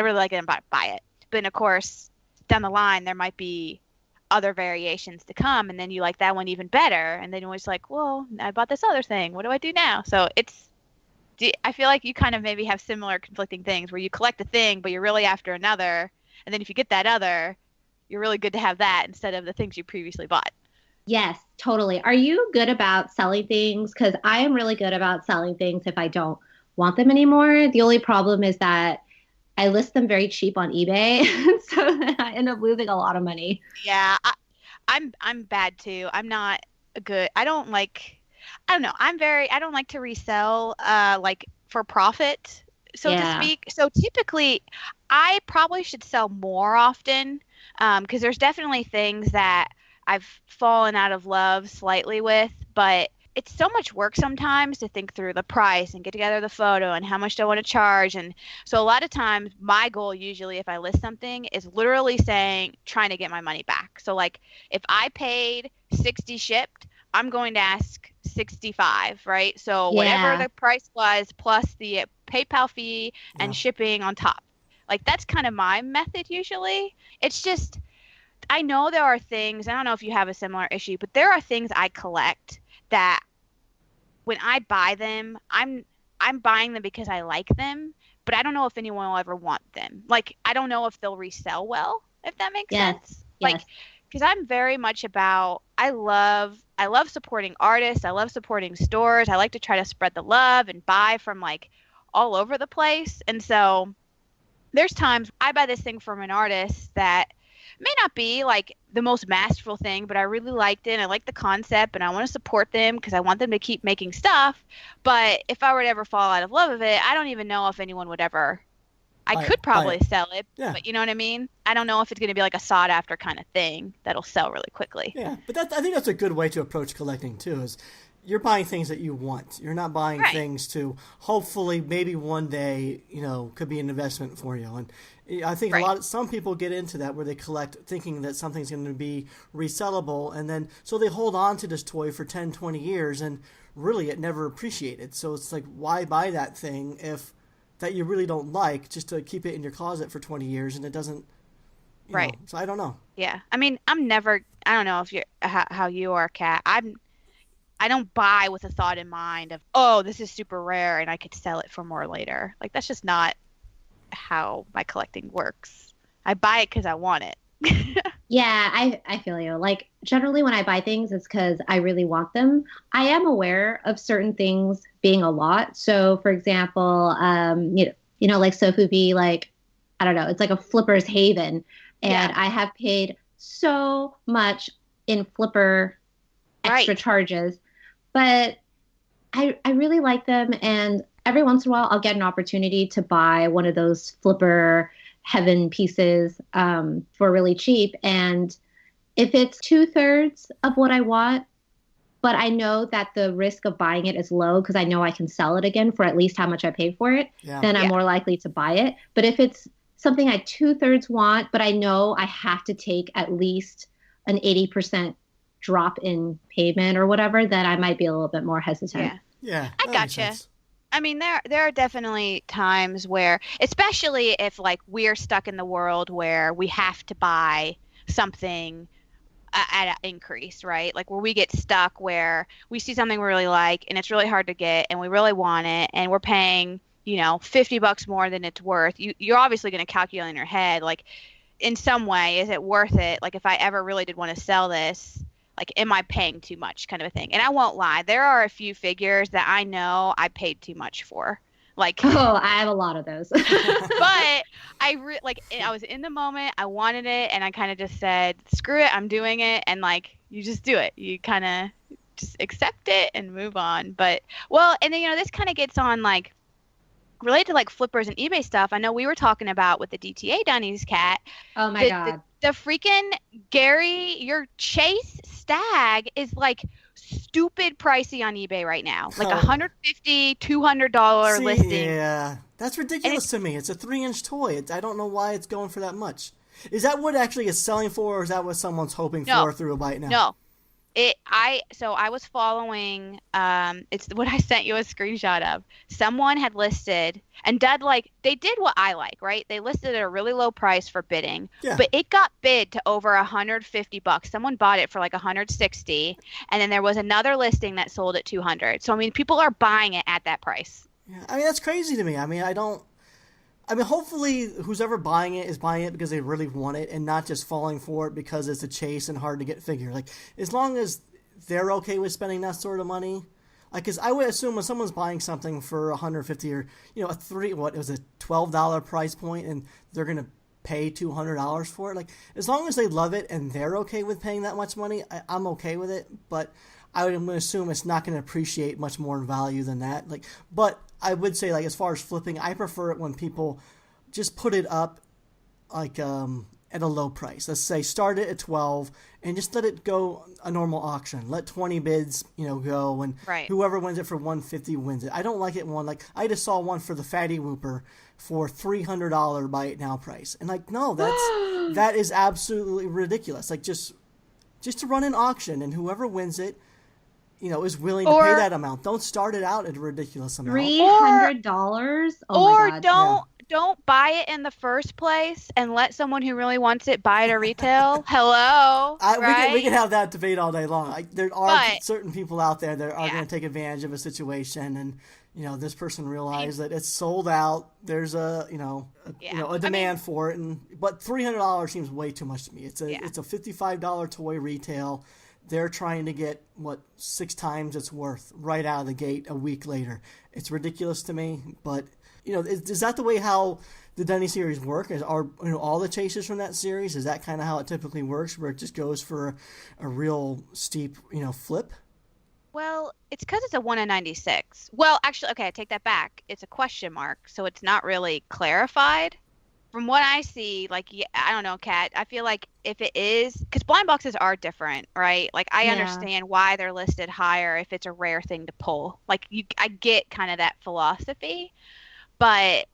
really like it and buy it? But then, of course, down the line there might be other variations to come, and then you like that one even better, and then you're always like, well, I bought this other thing, what do I do now? So I feel like you kind of maybe have similar conflicting things where you collect a thing but you're really after another, and then if you get that other, you're really good to have that instead of the things you previously bought. Yes, totally. Are you good about selling things? Because I am really good about selling things if I don't want them anymore. The only problem is that I list them very cheap on eBay, so I end up losing a lot of money. Yeah, I'm bad too. I'm not a good. I don't like. I don't know. I don't like to resell like for profit, so to Yeah. speak. So typically, I probably should sell more often because there's definitely things that I've fallen out of love slightly with, but it's so much work sometimes to think through the price and get together the photo and how much do I want to charge. And so a lot of times my goal usually if I list something is literally trying to get my money back. So like if I paid 60 shipped, I'm going to ask 65, right? So whatever Yeah. the price was plus the PayPal fee Yeah. and shipping on top. Like that's kind of my method usually. It's just I know there are things, I don't know if you have a similar issue, but there are things I collect that when I buy them, I'm buying them because I like them, but I don't know if anyone will ever want them. Like I don't know if they'll resell well, if that makes Yes. sense. Like Yes. because I'm very much about I love supporting artists, I love supporting stores. I like to try to spread the love and buy from like all over the place. And so there's times I buy this thing from an artist that may not be like the most masterful thing, but I really liked it. And I like the concept and I want to support them because I want them to keep making stuff. But if I were to ever fall out of love of it, I don't even know if anyone would ever. I could probably sell it, Yeah. but you know what I mean? I don't know if it's going to be like a sought after kind of thing that'll sell really quickly. Yeah, but I think that's a good way to approach collecting too. Is you're buying things that you want. You're not buying Right. things to hopefully maybe one day could be an investment for you. And I think Right. some people get into that where they collect thinking that something's going to be resellable, and then so they hold on to this toy for 10, 20 years, and really it never appreciated. So it's like, why buy that thing if that you really don't like just to keep it in your closet for 20 years and it doesn't. Right. So I don't know. Yeah. I mean, I don't know if you're how you are, Kat. I don't buy with a thought in mind of, oh, this is super rare and I could sell it for more later. Like that's just not how my collecting works. I buy it because I want it. Yeah, I feel you. Like generally when I buy things, it's because I really want them. I am aware of certain things being a lot. So for example, like Sofubi, like, I don't know, it's like a flipper's haven. And Yeah. I have paid so much in flipper extra Right. charges, but I really like them. And every once in a while I'll get an opportunity to buy one of those flipper heaven pieces for really cheap. And if it's 2/3 of what I want, but I know that the risk of buying it is low because I know I can sell it again for at least how much I paid for it, Yeah. then I'm Yeah. more likely to buy it. But if it's something I 2/3 want, but I know I have to take at least an 80% drop in payment or whatever, then I might be a little bit more hesitant. Yeah. Yeah. I that makes gotcha. sense. I mean, there are definitely times where, especially if like we're stuck in the world where we have to buy something at an increase, right? Like where we get stuck where we see something we really like and it's really hard to get and we really want it and we're paying, $50 more than it's worth. You're obviously going to calculate in your head, like in some way, is it worth it? Like if I ever really did want to sell this, like, am I paying too much kind of a thing? And I won't lie. There are a few figures that I know I paid too much for. Like, Oh, I have a lot of those. but I was in the moment. I wanted it. And I kind of just said, screw it. I'm doing it. And like, you just do it. You kind of just accept it and move on. But, well, and then, this kind of gets on like, related to like flippers and eBay stuff. I know we were talking about with the DTA Dunnies, Kat. Oh my God. The freaking Gary, your Chase Stag is like stupid pricey on eBay right now. Like $150, $200 listing. Yeah, that's ridiculous to me. It's a 3-inch toy. I don't know why it's going for that much. Is that what actually it's selling for, or is that what someone's hoping for through a bite now? No. I was following it's what I sent you a screenshot of. Someone had listed and they did what I like, right? They listed at a really low price for bidding, but it got bid to over $150. Someone bought it for like $160, and then there was another listing that sold at $200. So I mean, people are buying it at that price. Yeah, I mean that's crazy to me. I mean, hopefully who's ever buying it is buying it because they really want it and not just falling for it because it's a chase and hard to get figure. Like, as long as they're okay with spending that sort of money, like, because I would assume when someone's buying something for $150 or, it was a $12 price point and they're going to pay $200 for it. Like, as long as they love it and they're okay with paying that much money, I'm okay with it. But I would assume it's not going to appreciate much more in value than that. Like, but I would say, like, as far as flipping, I prefer it when people just put it up, like, at a low price. Let's say start it at 12 and just let it go a normal auction. Let 20 bids, go, and whoever wins it for 150 wins it. I don't like it when, like, I just saw one for the Fatty Whooper for $300 buy it now price. And, like, no, that is absolutely ridiculous. Like, just to run an auction, and whoever wins it, is willing to pay that amount. Don't start it out at a ridiculous amount. $300? Oh my God. Don't buy it in the first place and let someone who really wants it buy it at retail. Hello, right? We can have that debate all day long. There are certain people out there that are going to take advantage of a situation, and this person realized that it's sold out. There's a demand for it, but $300 seems way too much to me. It's a $55 toy retail. They're trying to get 6 times its worth right out of the gate a week later. It's ridiculous to me, but. Is that the way how the Dunny series work? Are all the chases from that series? Is that kind of how it typically works, where it just goes for a real steep, flip? Well, it's because it's a 1 in 96. Well, actually, okay, I take that back. It's a question mark, so it's not really clarified. From what I see, like, I don't know, Kat, I feel like if it is, because blind boxes are different, right? Like, I understand why they're listed higher if it's a rare thing to pull. Like, I get kind of that philosophy. But,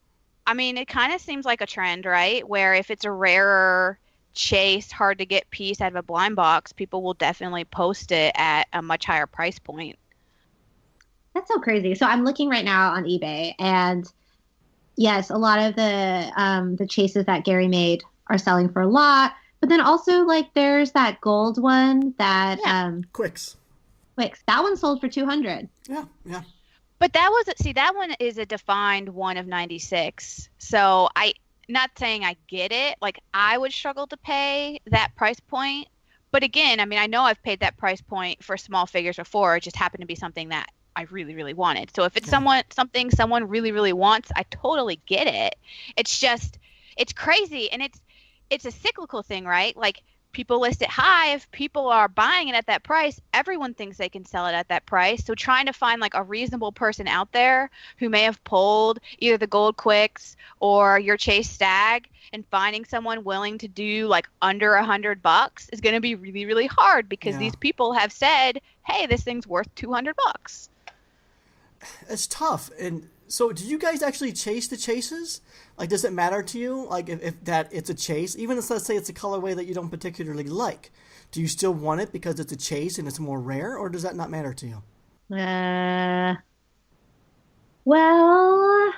I mean, it kind of seems like a trend, right? Where if it's a rarer chase, hard to get piece out of a blind box, people will definitely post it at a much higher price point. That's so crazy. So I'm looking right now on eBay, and yes, a lot of the chases that Gary made are selling for a lot. But then also, like, there's that gold one that Quicks. That one sold for $200. Yeah. But that one is a defined 1 of 96. So not saying I get it. Like, I would struggle to pay that price point. But again, I mean, I know I've paid that price point for small figures before. It just happened to be something that I really, really wanted. So if it's something someone really, really wants, I totally get it. It's just, it's crazy. And it's a cyclical thing, right? Like, people list it high. If people are buying it at that price, everyone thinks they can sell it at that price. So trying to find, like, a reasonable person out there who may have pulled either the gold quicks or your chase stag, and finding someone willing to do, like, under $100 is going to be really, really hard, because these people have said, hey, this thing's worth $200. It's tough. And so do you guys actually chase the chases? Like, does it matter to you? Like, if that it's a chase, even if, let's say, it's a colorway that you don't particularly like, do you still want it because it's a chase and it's more rare, or does that not matter to you? Well,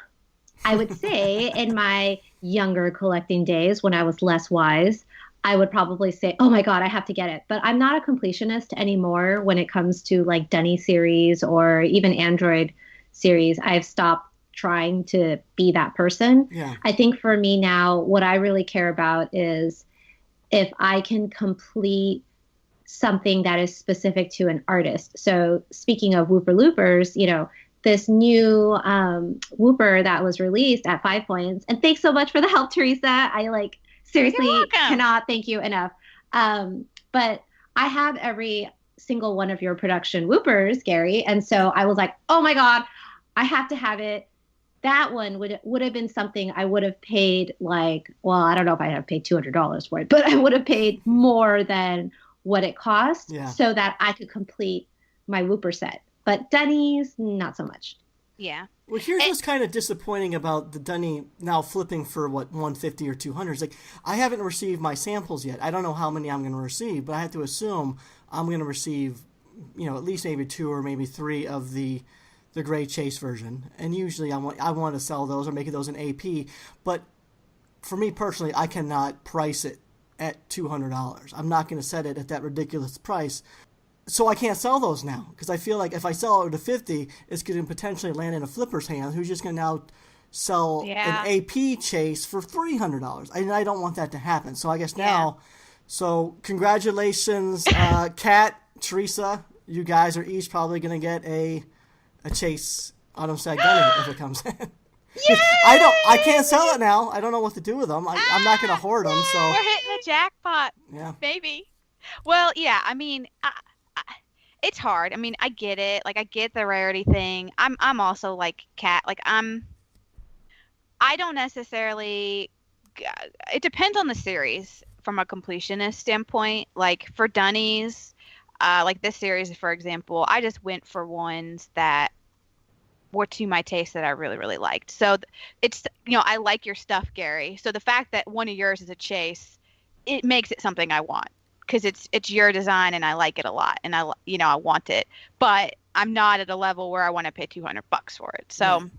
I would say in my younger collecting days, when I was less wise, I would probably say, oh my God, I have to get it. But I'm not a completionist anymore when it comes to, like, Dunny series or even Android series. I've stopped trying to be that person. Yeah. I think for me now, what I really care about is if I can complete something that is specific to an artist. So speaking of Whooper Loopers, this new Whooper that was released at 5 points, and thanks so much for the help, Theresa. I seriously cannot thank you enough. But I have every single one of your production Whoopers, Gary. And so I was like, oh my God, I have to have it. That one would have been something I would have paid, like, well, I don't know if I'd have paid $200 for it, but I would have paid more than what it cost so that I could complete my Whooper set. But Dunnies, not so much. Yeah. Well, here's what's kind of disappointing about the Dunny now flipping for, 150 or 200. It's like, I haven't received my samples yet. I don't know how many I'm going to receive, but I have to assume I'm going to receive, at least maybe 2 or maybe 3 of the gray chase version. And usually I want to sell those or make those an AP. But for me personally, I cannot price it at $200. I'm not going to set it at that ridiculous price. So I can't sell those now, because I feel like if I sell it to 50, it's going to potentially land in a flipper's hand who's just going to now sell an AP chase for $300. And I don't want that to happen. So I guess now, so congratulations, Kat, Theresa. You guys are each probably going to get a chase auto sag Dunny if it comes in. Yay! I can't sell it now. I don't know what to do with them. I'm not going to hoard them. So we're hitting the jackpot. Yeah. Maybe. Well, yeah. I mean, it's hard. I mean, I get it. Like, I get the rarity thing. I'm also like Kat. Like, I don't necessarily. It depends on the series from a completionist standpoint. Like for Dunnies, like this series, for example, I just went for ones that were to my taste that I really, really liked. So it's, I like your stuff, Gary. So the fact that one of yours is a chase, it makes it something I want because it's your design and I like it a lot and I want it, but I'm not at a level where I want to pay $200 for it. So. Right.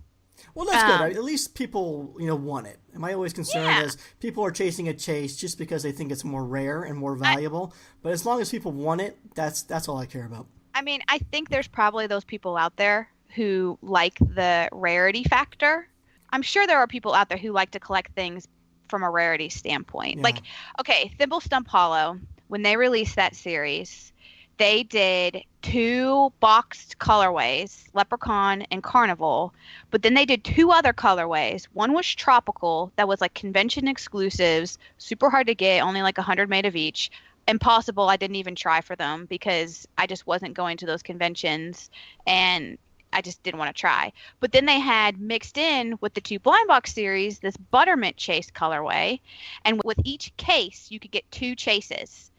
Well, that's good. At least people, want it. My always concern is people are chasing a chase just because they think it's more rare and more valuable. But as long as people want it, that's all I care about. I mean, I think there's probably those people out there who like the rarity factor. I'm sure there are people out there who like to collect things from a rarity standpoint. Yeah. Like, okay, Thimble Stump Hollow, when they released that series, they did 2 boxed colorways, Leprechaun and Carnival, but then they did 2 other colorways. One was Tropical, that was like convention exclusives, super hard to get, only like 100 made of each. Impossible, I didn't even try for them because I just wasn't going to those conventions and I just didn't want to try. But then they had mixed in with the 2 blind box series, this Buttermint Chase colorway, and with each case, you could get 2 chases.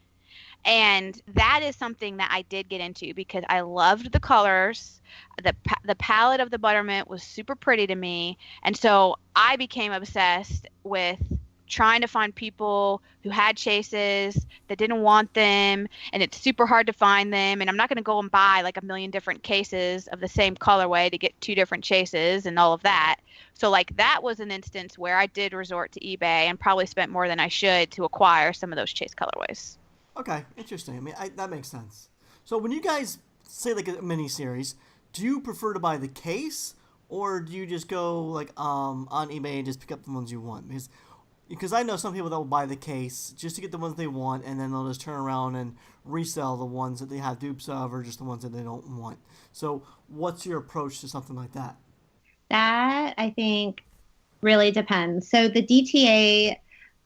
And that is something that I did get into because I loved the colors. The palette of the Buttermint was super pretty to me. And so I became obsessed with trying to find people who had chases that didn't want them. And it's super hard to find them. And I'm not going to go and buy like a million different cases of the same colorway to get 2 different chases and all of that. So like that was an instance where I did resort to eBay and probably spent more than I should to acquire some of those chase colorways. Okay, interesting. I mean, that makes sense. So when you guys say like a mini series, do you prefer to buy the case or do you just go like on eBay and just pick up the ones you want? Because I know some people that will buy the case just to get the ones they want and then they'll just turn around and resell the ones that they have dupes of or just the ones that they don't want. So what's your approach to something like that? That, I think, really depends. So the DTA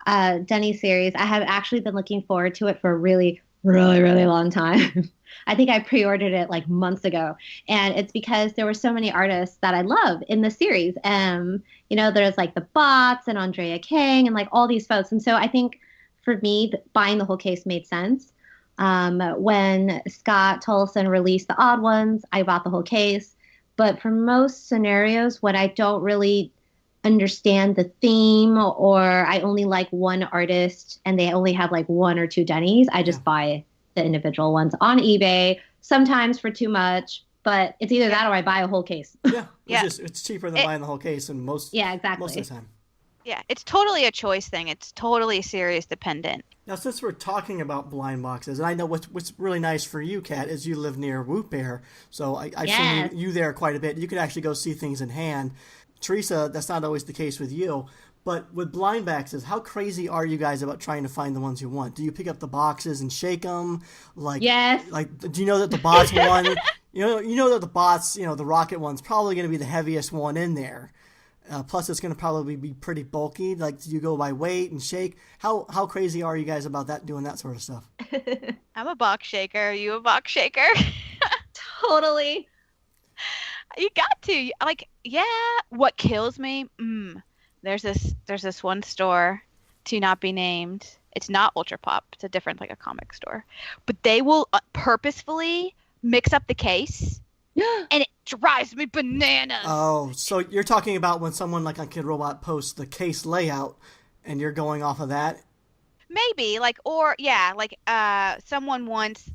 Dunny series, I have actually been looking forward to it for a really, really, really long time. I think I pre-ordered it like months ago. And it's because there were so many artists that I love in the series. There's like the Bots and Andrea King and like all these folks. And so I think for me, buying the whole case made sense. When Scott Tolson released the Odd Ones, I bought the whole case. But for most scenarios, when I don't really understand the theme or I only like one artist and they only have like 1 or 2 Dunnies, I just buy the individual ones on eBay, sometimes for too much, but it's either that or I buy a whole case. It's cheaper than buying the whole case and most of the time. Yeah, it's totally a choice thing. It's totally series dependent. Now, since we're talking about blind boxes, and I know what's really nice for you, Kat, is you live near Woot Bear, so I've seen you there quite a bit. You can actually go see things in hand. Teresa, that's not always the case with you, but with blind boxes, how crazy are you guys about trying to find the ones you want? Do you pick up the boxes and shake them? Yes. Like, do you know that the bots one, you know that the bots, the rocket one's probably going to be the heaviest one in there. Plus, it's going to probably be pretty bulky. Like, do you go by weight and shake? How crazy are you guys about that, doing that sort of stuff? I'm a box shaker. Are you a box shaker? Totally. You got to. Like, yeah, what kills me? There's this one store, to not be named. It's not Ultra Pop. It's a different, like a comic store. But they will purposefully mix up the case, and it drives me bananas. Oh, so you're talking about when someone like on Kid Robot posts the case layout, and you're going off of that? Maybe, someone once,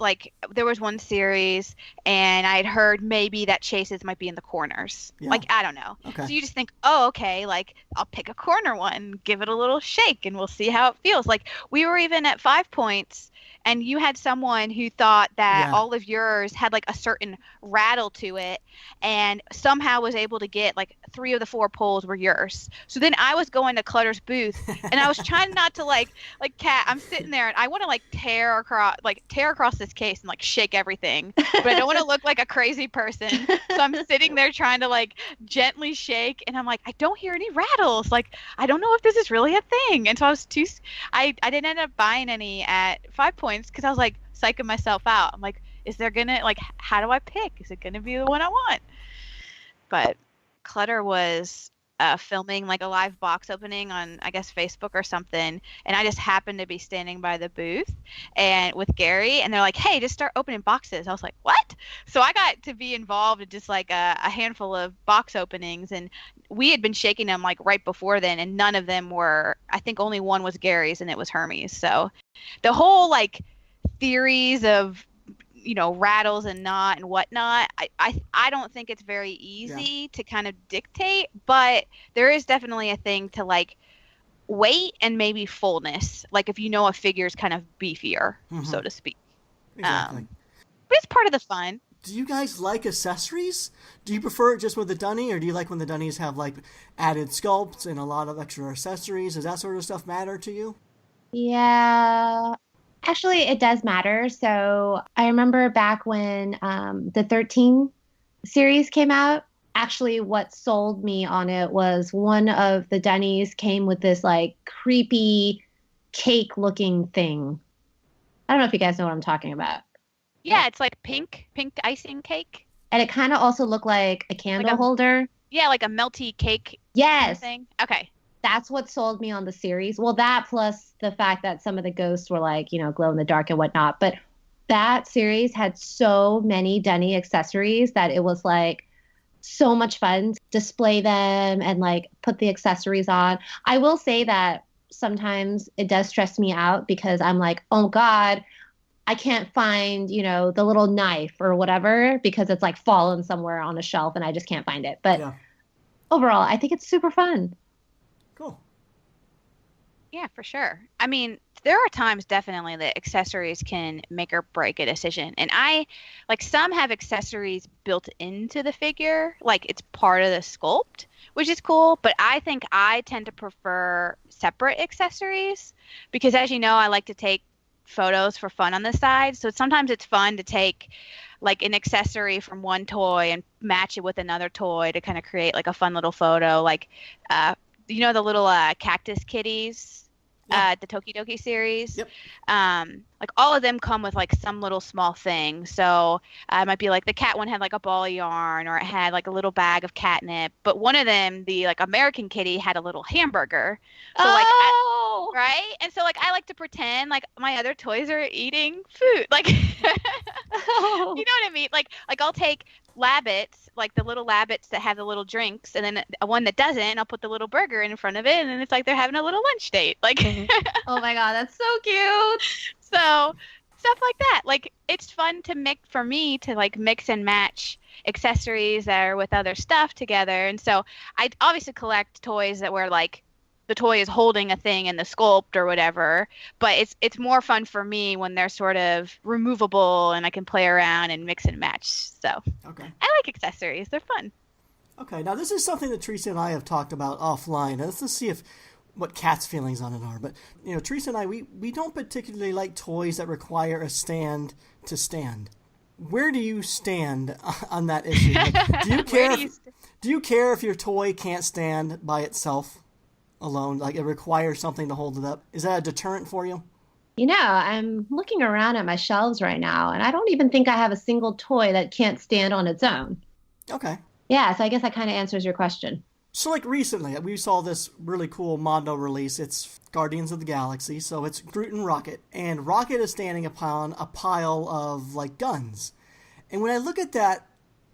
there was one series, and I had heard maybe that chases might be in the corners. Yeah. I don't know. Okay. So you just think, oh, okay, I'll pick a corner one, give it a little shake, and we'll see how it feels. We were even at 5 points, and you had someone who thought that all of yours had, a certain rattle to it, and somehow was able to get, 3 of the 4 pulls were yours. So then I was going to Clutter's booth, and I was trying not to, Kat, I'm sitting there, and I want to, tear across this case and, shake everything. But I don't want to look like a crazy person. So I'm sitting there trying to, gently shake, and I'm like, I don't hear any rattles. I don't know if this is really a thing. And so I didn't end up buying any at 5 points because I was, psyching myself out. I'm like, is there gonna, like, how do I pick? Is it gonna be the one I want? But Clutter was filming like a live box opening on, I guess, Facebook or something, and I just happened to be standing by the booth and with Gary, and they're like, hey, just start opening boxes. I was like, what? So I got to be involved in just like a handful of box openings, and we had been shaking them like right before then, and none of them were, I think only one was Gary's, and it was Hermes. So the whole like theories of, you know, rattles and not and whatnot, I don't think it's very easy to kind of dictate, but there is definitely a thing to like weight and maybe fullness, like if you know a figure's kind of beefier, so to speak. Exactly. But it's part of the fun. Do you guys like accessories? Do you prefer it just with the dunny, or do you like when the dunnies have like added sculpts and a lot of extra accessories? Does that sort of stuff matter to you? Yeah. Actually, it does matter. So I remember back when the 13 series came out, actually what sold me on it was one of the dunnies came with this like creepy cake looking thing. I don't know if you guys know what I'm talking about. Yeah, it's like pink icing cake. And it kind of also looked like a candle holder. Yeah, like a melty cake. Yes. Thing. Okay. That's what sold me on the series. Well, that plus the fact that some of the ghosts were like, you know, glow in the dark and whatnot. But that series had so many dunny accessories that it was like so much fun to display them and like put the accessories on. I will say that sometimes it does stress me out because I'm like, oh God, I can't find, you know, the little knife or whatever because it's like fallen somewhere on a shelf and I just can't find it. But overall, I think it's super fun. Cool. Yeah, for sure. I mean, there are times definitely that accessories can make or break a decision. And some have accessories built into the figure, like it's part of the sculpt, which is cool. But I think I tend to prefer separate accessories because, as you know, I like to take photos for fun on the side. So sometimes it's fun to take like an accessory from one toy and match it with another toy to kind of create like a fun little photo. Like, you know, the little cactus kitties, the Tokidoki series. Yep. Like all of them come with like some little small thing. So it might be like the cat one had like a ball of yarn, or it had like a little bag of catnip. But one of them, the like American kitty, had a little hamburger. So right? And so like I like to pretend like my other toys are eating food. Like, you know what I mean? Like I'll take Labbits, like the little Labbits that have the little drinks, and then one that doesn't, I'll put the little burger in front of it, and then it's like they're having a little lunch date. Like, oh my God, that's so cute. So stuff like that. Like, it's fun to mix, for me, to like mix and match accessories that are with other stuff together. And so I obviously collect toys that where like the toy is holding a thing in the sculpt or whatever, but it's more fun for me when they're sort of removable and I can play around and mix and match. So I like accessories. They're fun. Okay, now this is something that Theresa and I have talked about offline. Let's just see what Kat's feelings on it are. But, you know, Theresa and I, we don't particularly like toys that require a stand to stand. Where do you stand on that issue? Like, do you care if your toy can't stand by itself alone? Like, it requires something to hold it up? Is that a deterrent for you? You know, I'm looking around at my shelves right now, and I don't even think I have a single toy that can't stand on its own. Okay. Yeah, so I guess that kind of answers your question. So, like, recently, we saw this really cool Mondo release. It's Guardians of the Galaxy, so it's Groot and Rocket. And Rocket is standing upon a pile of, like, guns. And when I look at that,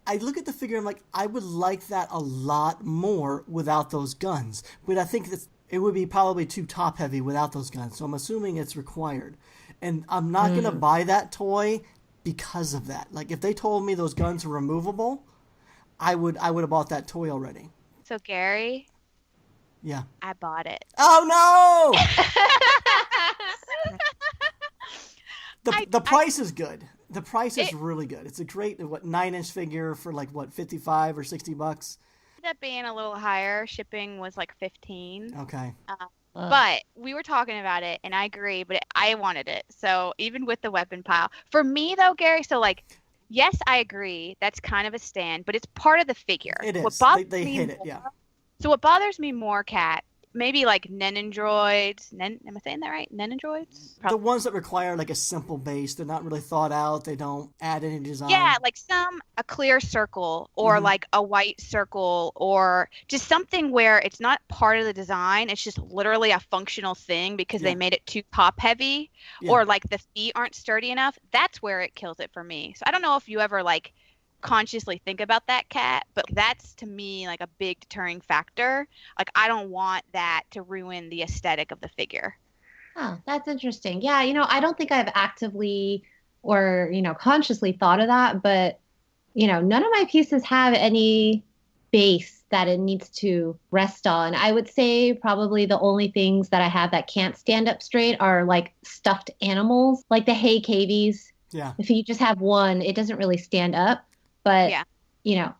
I look at the figure and I'm like, I would like that a lot more without those guns. But I think it would be probably too top-heavy without those guns. So I'm assuming it's required. And I'm not going to buy that toy because of that. Like, if they told me those guns were removable, I would have bought that toy already. So, Gary? Yeah. I bought it. Oh, no! The price is good. The price is really good. It's a great, 9-inch figure for like, $55 or $60? Ended up being a little higher. Shipping was like $15. Okay. But we were talking about it, and I agree, but I wanted it. So even with the weapon pile. For me, though, Gary, so like, yes, I agree. That's kind of a stand, but it's part of the figure. It is. They hit it, yeah. So what bothers me more, Kat, maybe like Nenandroids. Am I saying that right? Nenandroids? The ones that require like a simple base. They're not really thought out. They don't add any design. Yeah, like a clear circle or like a white circle or just something where it's not part of the design. It's just literally a functional thing because they made it too top heavy or like the feet aren't sturdy enough. That's where it kills it for me. So I don't know if you ever like consciously think about that, Kat, but that's to me like a big deterring factor. Like I don't want that to ruin the aesthetic of the figure. Oh, that's interesting. Yeah, I don't think I've actively or, consciously thought of that, but, none of my pieces have any base that it needs to rest on. I would say probably the only things that I have that can't stand up straight are like stuffed animals, like the Hey Cavies. Yeah. If you just have one, it doesn't really stand up. But,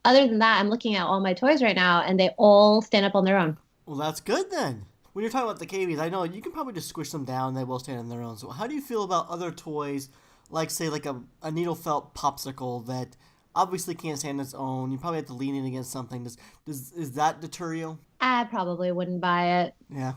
other than that, I'm looking at all my toys right now and they all stand up on their own. Well, that's good then. When you're talking about the cavies, I know you can probably just squish them down and they will stand on their own. So how do you feel about other toys, like say like a needle felt popsicle that obviously can't stand on its own? You probably have to lean in against something. Is that deter you? I probably wouldn't buy it. Yeah.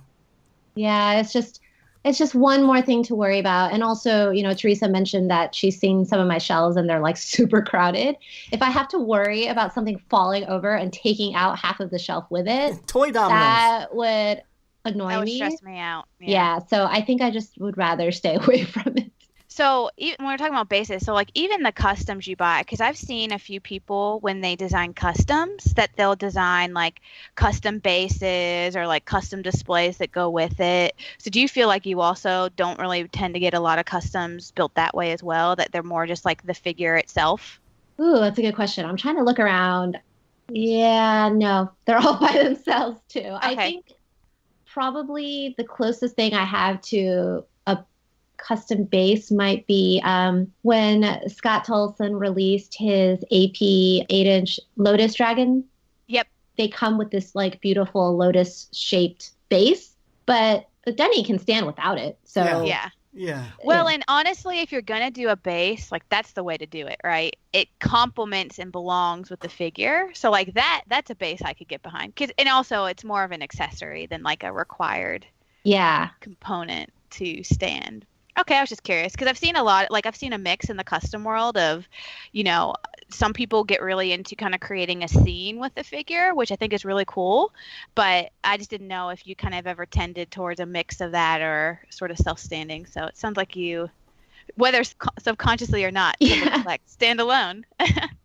Yeah, it's just one more thing to worry about. And also, Theresa mentioned that she's seen some of my shelves and they're like super crowded. If I have to worry about something falling over and taking out half of the shelf with it, toy dominance. That would annoy That would me. stress me out. Yeah, so I think I just would rather stay away from it. So even when we're talking about bases, so like even the customs you buy, because I've seen a few people when they design customs that they'll design like custom bases or like custom displays that go with it. So do you feel like you also don't really tend to get a lot of customs built that way as well, that they're more just like the figure itself? Ooh, that's a good question. I'm trying to look around. Yeah, no, they're all by themselves too. Okay. I think probably the closest thing I have to a custom base might be when Scott Tolson released his AP 8-inch Lotus Dragon. Yep. They come with this like beautiful lotus shaped base, but Denny can stand without it. So yeah. Well, and honestly, if you're going to do a base, like that's the way to do it, right? It complements and belongs with the figure. So like that's a base I could get behind. And also it's more of an accessory than like a required component to stand. Okay, I was just curious because I've seen a mix in the custom world of, some people get really into kind of creating a scene with the figure, which I think is really cool. But I just didn't know if you kind of ever tended towards a mix of that or sort of self-standing. So it sounds like you, whether subconsciously or not, stand alone.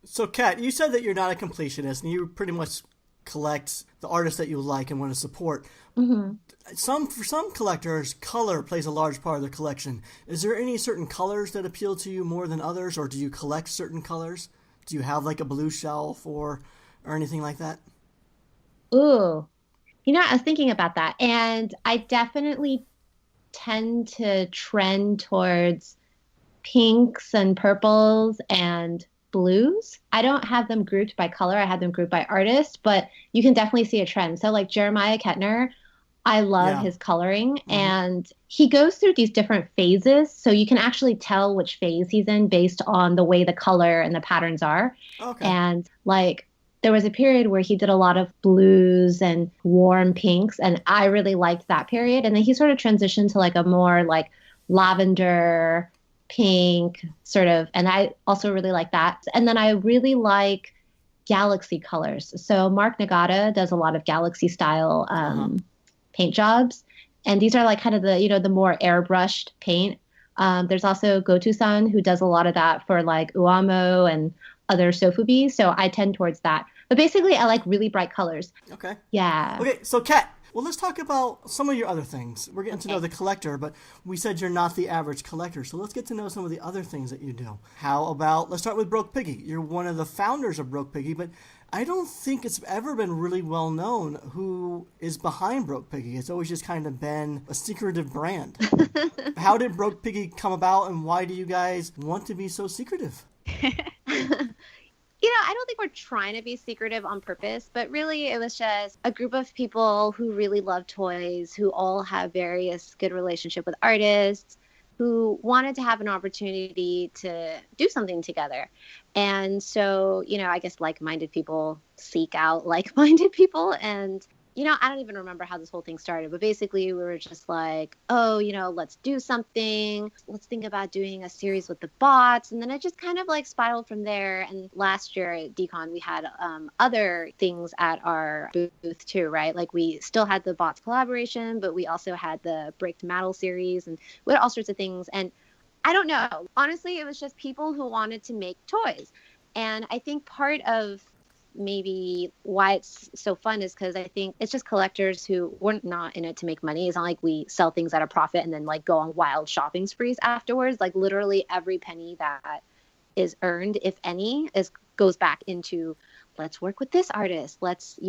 So, Kat, you said that you're not a completionist and you pretty much collect the artists that you like and want to support. Mm-hmm. For some collectors, color plays a large part of their collection. Is there any certain colors that appeal to you more than others, or do you collect certain colors? Do you have like a blue shelf or anything like that? Ooh, I was thinking about that, and I definitely tend to trend towards pinks and purples and blues. I don't have them grouped by color. I have them grouped by artist, but you can definitely see a trend. So like Jeremiah Kettner, I love his coloring, and he goes through these different phases. So you can actually tell which phase he's in based on the way the color and the patterns are. Okay. And like there was a period where he did a lot of blues and warm pinks, and I really liked that period. And then he sort of transitioned to like a more like lavender, pink sort of, and I also really like that. And then I really like galaxy colors. So Mark Nagata does a lot of galaxy style paint jobs, and these are like kind of the the more airbrushed paint. There's also Gotu-san who does a lot of that for like Uamo and other sofubi, so I tend towards that. But basically I like really bright colors. Okay. Yeah. Okay, so Kat, well, let's talk about some of your other things. We're getting to know the collector, but we said you're not the average collector, so let's get to know some of the other things that you do. How about, let's start with Broke Piggy. You're one of the founders of Broke Piggy, but I don't think it's ever been really well known who is behind Broke Piggy. It's always just kind of been a secretive brand. How did Broke Piggy come about, and why do you guys want to be so secretive? I don't think we're trying to be secretive on purpose, but really it was just a group of people who really love toys, who all have various good relationship with artists, who wanted to have an opportunity to do something together. And so, I guess like-minded people seek out like-minded people. And I don't even remember how this whole thing started, but basically we were just like, oh, let's do something. Let's think about doing a series with the bots. And then it just kind of like spiraled from there. And last year at Decon, we had other things at our booth too, right? Like we still had the bots collaboration, but we also had the Break Metal series and we had all sorts of things. And I don't know. Honestly, it was just people who wanted to make toys. And I think part of maybe why it's so fun is because I think it's just collectors who we're not in it to make money. It's not like we sell things at a profit and then like go on wild shopping sprees afterwards. Like literally every penny that is earned, if any, goes back into let's work with this artist. Let's,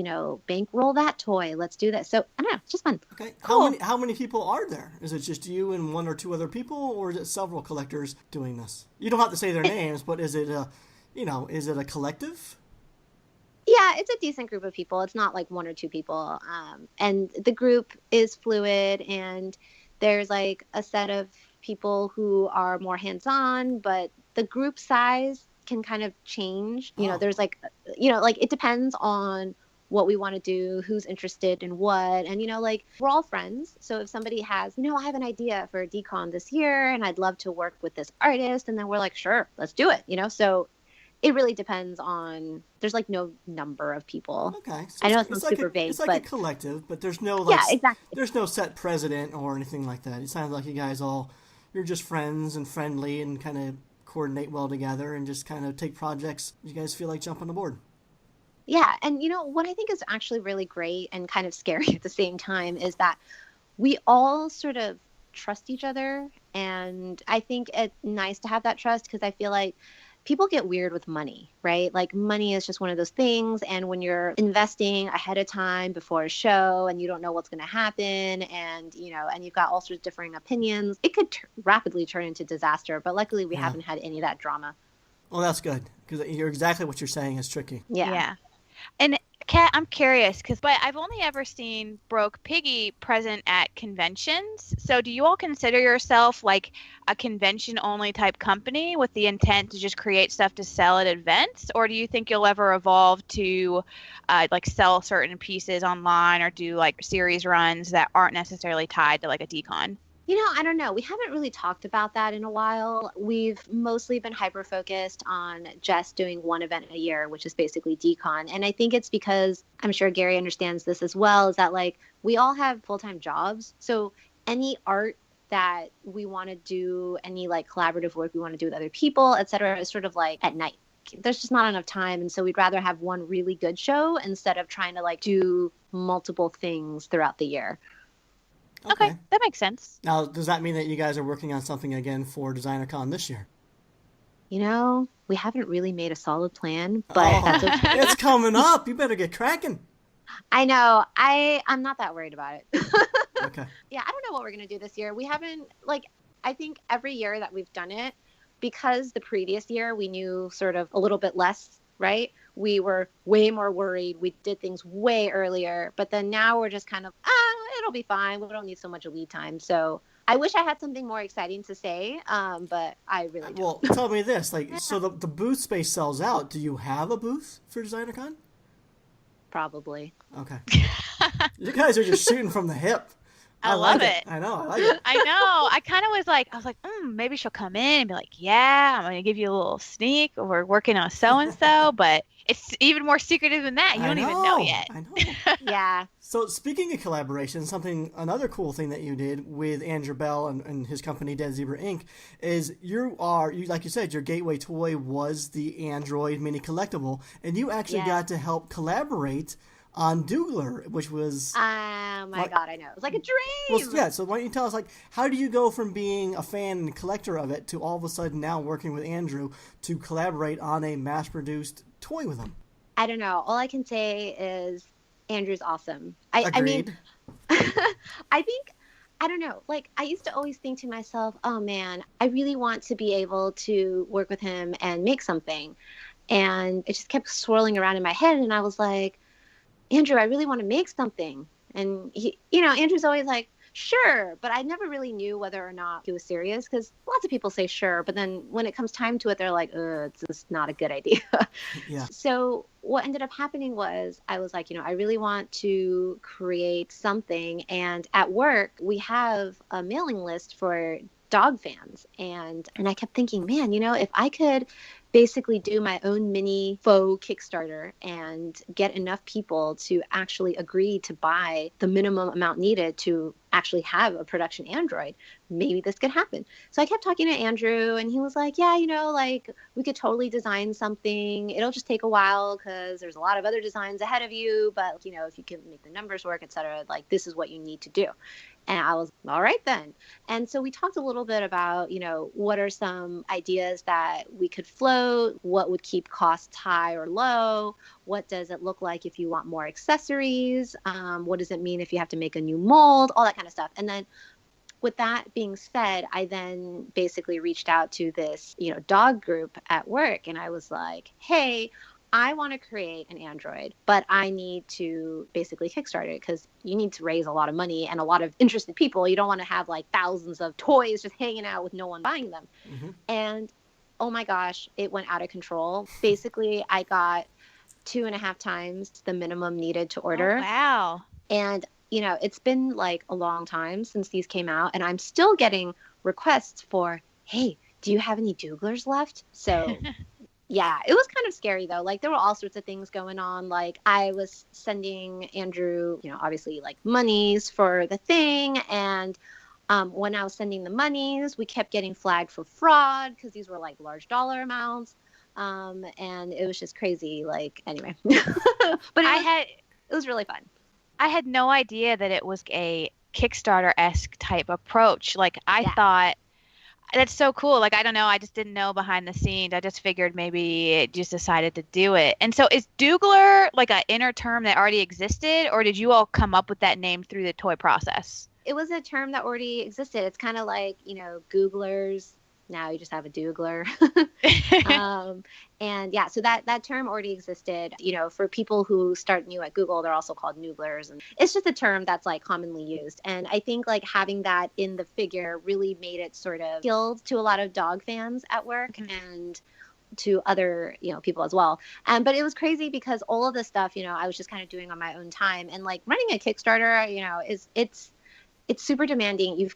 bankroll that toy. Let's do that. So I don't know, it's just fun. Okay. Cool. How many people are there? Is it just you and one or two other people, or is it several collectors doing this? You don't have to say their names, but is it is it a collective? Yeah, it's a decent group of people. It's not like one or two people. And the group is fluid, and there's like a set of people who are more hands-on, but the group size can kind of change. There's like, like it depends on what we want to do, who's interested in what. And, like we're all friends. So if somebody has, I have an idea for a decon this year and I'd love to work with this artist. And then we're like, sure, let's do it. So it really depends on, there's like no number of people. Okay. So I know it's super vague, it's like but a collective, but there's no exactly. There's no set president or anything like that. It sounds like you guys you're just friends and friendly and kind of coordinate well together and just kind of take projects you guys feel like jumping aboard. Yeah. And what I think is actually really great and kind of scary at the same time is that we all sort of trust each other. And I think it's nice to have that trust because I feel like people get weird with money, right? Like money is just one of those things. And when you're investing ahead of time before a show and you don't know what's going to happen and, and you've got all sorts of differing opinions, it could rapidly turn into disaster. But luckily we haven't had any of that drama. Well, that's good because you're exactly what you're saying is tricky. Yeah. And Kat, I'm curious but I've only ever seen Broke Piggy present at conventions. So do you all consider yourself like a convention only type company with the intent to just create stuff to sell at events? Or do you think you'll ever evolve to like sell certain pieces online or do like series runs that aren't necessarily tied to like a decon? I don't know. We haven't really talked about that in a while. We've mostly been hyper-focused on just doing one event a year, which is basically decon. And I think it's because, I'm sure Gary understands this as well, is that like we all have full-time jobs. So any art that we want to do, any like collaborative work we want to do with other people, et cetera, is sort of like at night. There's just not enough time. And so we'd rather have one really good show instead of trying to like do multiple things throughout the year. Okay, that makes sense. Now, does that mean that you guys are working on something again for DesignerCon this year? We haven't really made a solid plan, but that's okay. It's coming up. You better get cracking. I know. I'm not that worried about it. Okay. Yeah, I don't know what we're going to do this year. We haven't, I think every year that we've done it, because the previous year we knew sort of a little bit less, right? We were way more worried. We did things way earlier, but then now we're just kind of, it'll be fine. We don't need so much lead time. So I wish I had something more exciting to say, but I really don't. Well, tell me this, so the booth space sells out. Do you have a booth for DesignerCon? Probably. Okay. You guys are just shooting from the hip. I love it. I know. I like it. I know. I kind of was like, maybe she'll come in and be like, yeah, I'm going to give you a little sneak. We're working on so-and-so, but it's even more secretive than that. You don't even know yet. I know. Yeah. So speaking of collaboration, another cool thing that you did with Andew Bell and his company Dead Zebra Inc. is you like you said, your gateway toy was the Android mini collectible, and you actually got to help collaborate on Doogler, which was... Oh my God, I know. It was like a dream! Well, yeah, so why don't you tell us, how do you go from being a fan and collector of it to all of a sudden now working with Andrew to collaborate on a mass-produced toy with him? I don't know. All I can say is Andrew's awesome. Agreed. I mean, I think... I don't know. I used to always think to myself, oh man, I really want to be able to work with him and make something. And it just kept swirling around in my head, and I was like, Andrew, I really want to make something. And he, Andrew's always like, sure. But I never really knew whether or not he was serious, because lots of people say sure, but then when it comes time to it, they're like, it's just not a good idea. Yeah. So what ended up happening was I was like, I really want to create something. And at work, we have a mailing list for dog fans. And I kept thinking, man, if I could basically do my own mini faux Kickstarter and get enough people to actually agree to buy the minimum amount needed to actually have a production Android, maybe this could happen. So I kept talking to Andrew, and he was like, yeah, like we could totally design something. It'll just take a while because there's a lot of other designs ahead of you, but if you can make the numbers work, etc., like this is what you need to do. And I was, all right then. And so we talked a little bit about, what are some ideas that we could float? What would keep costs high or low? What does it look like if you want more accessories? What does it mean if you have to make a new mold? All that kind of stuff. And then with that being said, I then basically reached out to this, dog group at work. And I was like, hey, I want to create an Android, but I need to basically Kickstart it because you need to raise a lot of money and a lot of interested people. You don't want to have like thousands of toys just hanging out with no one buying them. Mm-hmm. And oh my gosh, it went out of control. Basically, I got 2.5 times the minimum needed to order. Oh, wow. And, it's been like a long time since these came out, and I'm still getting requests for, hey, do you have any Douglers left? So yeah, it was kind of scary though. Like there were all sorts of things going on. Like I was sending Andrew, obviously like monies for the thing. And when I was sending the monies, we kept getting flagged for fraud because these were like large dollar amounts. And it was just crazy. Like anyway, but it was really fun. I had no idea that it was a Kickstarter-esque type approach. Like I thought, that's so cool. Like, I don't know. I just didn't know behind the scenes. I just figured maybe it just decided to do it. And so is Dougler like an inner term that already existed, or did you all come up with that name through the toy process? It was a term that already existed. It's kind of like, Googlers. Now you just have a Dougler. And yeah, so that term already existed. For people who start new at Google, they're also called Nooglers. And it's just a term that's like commonly used. And I think like having that in the figure really made it sort of appealed to a lot of dog fans at work and to other, people as well. But it was crazy because all of this stuff, I was just kind of doing on my own time. And like running a Kickstarter, it's super demanding.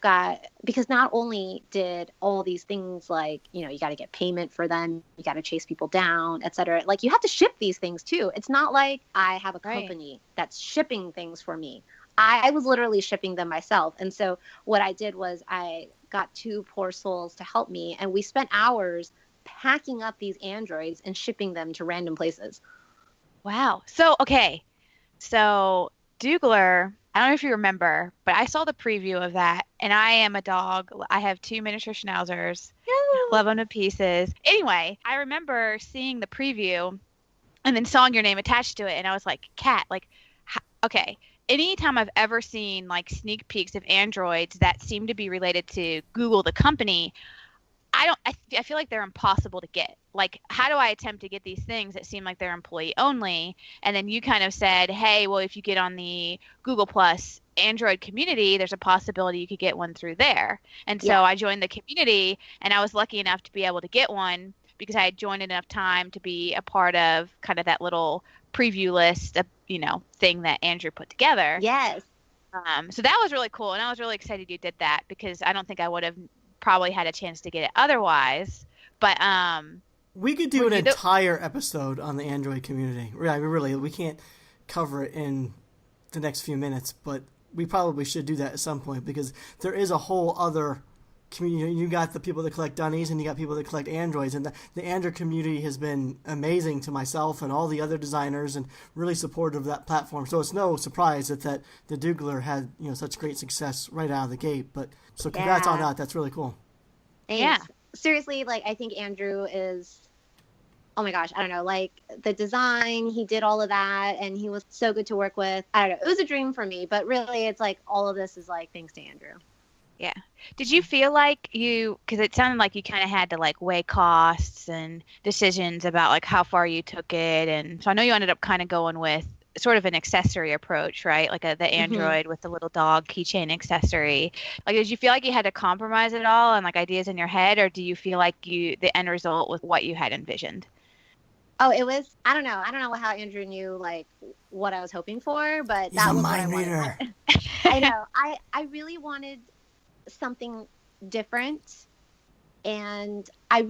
Because not only did all these things like, you got to get payment for them, you got to chase people down, et cetera. Like you have to ship these things too. It's not like I have a company that's shipping things for me. I was literally shipping them myself. And so what I did was I got 2 poor souls to help me, and we spent hours packing up these androids and shipping them to random places. Wow. So, okay. So Dougler, I don't know if you remember, but I saw the preview of that, and I am a dog. I have 2 miniature schnauzers. Love them to pieces. Anyway, I remember seeing the preview and then saw your name attached to it, and I was like, Kat, like, okay. Anytime I've ever seen like sneak peeks of androids that seem to be related to Google, the company, I feel like they're impossible to get. Like, how do I attempt to get these things that seem like they're employee only? And then you kind of said, hey, well, if you get on the Google Plus Android community, there's a possibility you could get one through there. And so I joined the community, and I was lucky enough to be able to get one because I had joined enough time to be a part of kind of that little preview list of, thing that Andrew put together. Yes. So that was really cool. And I was really excited you did that because I don't think I would have probably had a chance to get it otherwise. But we could do an entire episode on the Android community. Really, we can't cover it in the next few minutes, but we probably should do that at some point because there is a whole other community. You got the people that collect Dunnies, and you got people that collect Androids, and the Android community has been amazing to myself and all the other designers, and really supportive of that platform. So it's no surprise that the Dougler had such great success right out of the gate. But so congrats on that. That's really cool. Thanks. Yeah. Seriously, like I think Andrew is, oh my gosh, I don't know, like the design, he did all of that, and he was so good to work with. I don't know, it was a dream for me, but really it's like all of this is like thanks to Andrew. Yeah. Did you feel like because it sounded like you kind of had to like weigh costs and decisions about like how far you took it. And so I know you ended up kind of going with sort of an accessory approach, right? Like the Android with the little dog keychain accessory. Like, did you feel like you had to compromise it all and like ideas in your head, or do you feel like the end result was what you had envisioned? Oh, it was, I don't know how Andrew knew like what I was hoping for, but He's that a was mind what I reader. wanted. I know. I really wanted something different. And I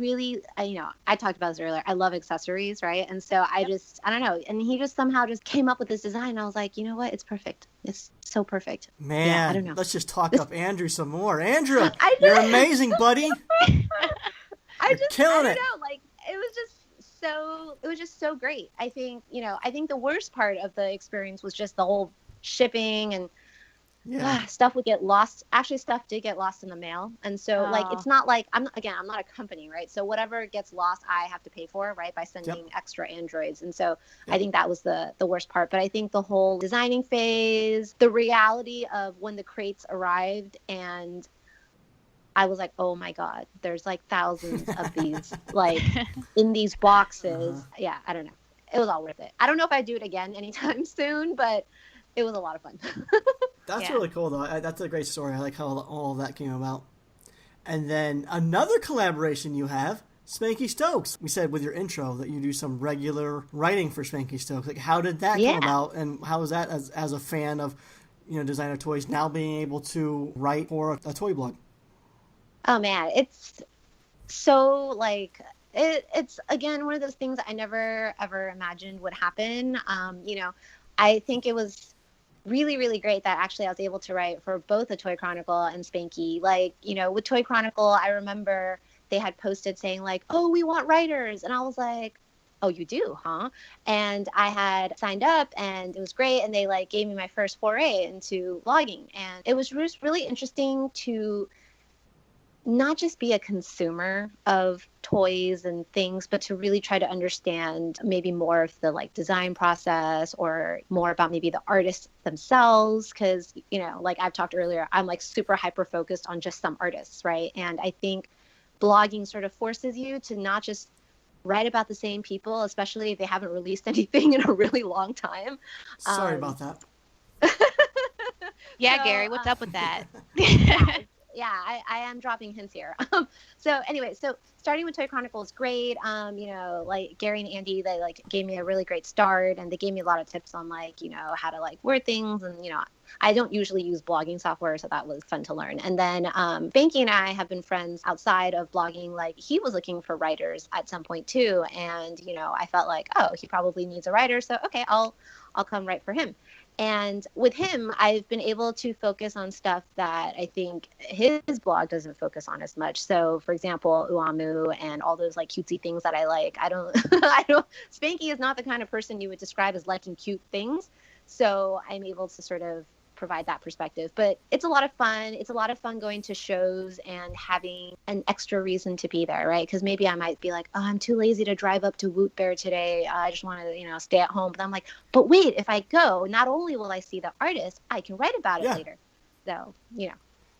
talked about this earlier. I love accessories, right? And so I don't know. And he just somehow just came up with this design. And I was like, you know what? It's perfect. It's so perfect. Man, yeah, I don't know. Let's just talk up Andrew some more. Andrew, you're amazing, buddy. You're killing it. Know, like it was just so great. I think the worst part of the experience was just the whole shipping and stuff would get lost. Actually, stuff did get lost in the mail. And so like, it's not like, I'm not a company, right? So whatever gets lost, I have to pay for, right? By sending extra Androids. And so I think that was the worst part. But I think the whole designing phase, the reality of when the crates arrived and I was like, oh my God, there's like thousands of these, like in these boxes. Yeah, I don't know. It was all worth it. I don't know if I'd do it again anytime soon, but it was a lot of fun. That's really cool, though. That's a great story. I like how all of that came about. And then another collaboration you have, Spankystokes. We said with your intro that you do some regular writing for Spankystokes. Like, how did that come about, and how was that as a fan of, designer toys, now being able to write for a toy blog? Oh man, it's so like it's again one of those things I never ever imagined would happen. I think it was really, really great that actually I was able to write for both the Toy Chronicle and Spanky. Like, with Toy Chronicle, I remember they had posted saying like, oh, we want writers. And I was like, oh, you do, huh? And I had signed up and it was great. And they like gave me my first foray into blogging. And it was just really interesting to not just be a consumer of toys and things, but to really try to understand maybe more of the like design process or more about maybe the artists themselves. Cause, like I've talked earlier, I'm like super hyper focused on just some artists, right? And I think blogging sort of forces you to not just write about the same people, especially if they haven't released anything in a really long time. Sorry about that. Yeah, so, Gary, what's up with that? Yeah, I am dropping hints here. So anyway, starting with Toy Chronicle is great. Like Gary and Andy, they like gave me a really great start, and they gave me a lot of tips on like, how to like word things. And, I don't usually use blogging software, so that was fun to learn. And then Banky and I have been friends outside of blogging. Like he was looking for writers at some point too. And, I felt like, oh, he probably needs a writer. So, okay, I'll come write for him. And with him, I've been able to focus on stuff that I think his blog doesn't focus on as much. So, for example, Uamu and all those like cutesy things that I like. Spanky is not the kind of person you would describe as liking cute things. So I'm able to sort of provide that perspective. But it's a lot of fun. It's a lot of fun going to shows and having an extra reason to be there, right? Because maybe I might be like, oh, I'm too lazy to drive up to Woot Bear today. I just want to, stay at home. But I'm like, but wait, if I go, not only will I see the artist, I can write about it later. So,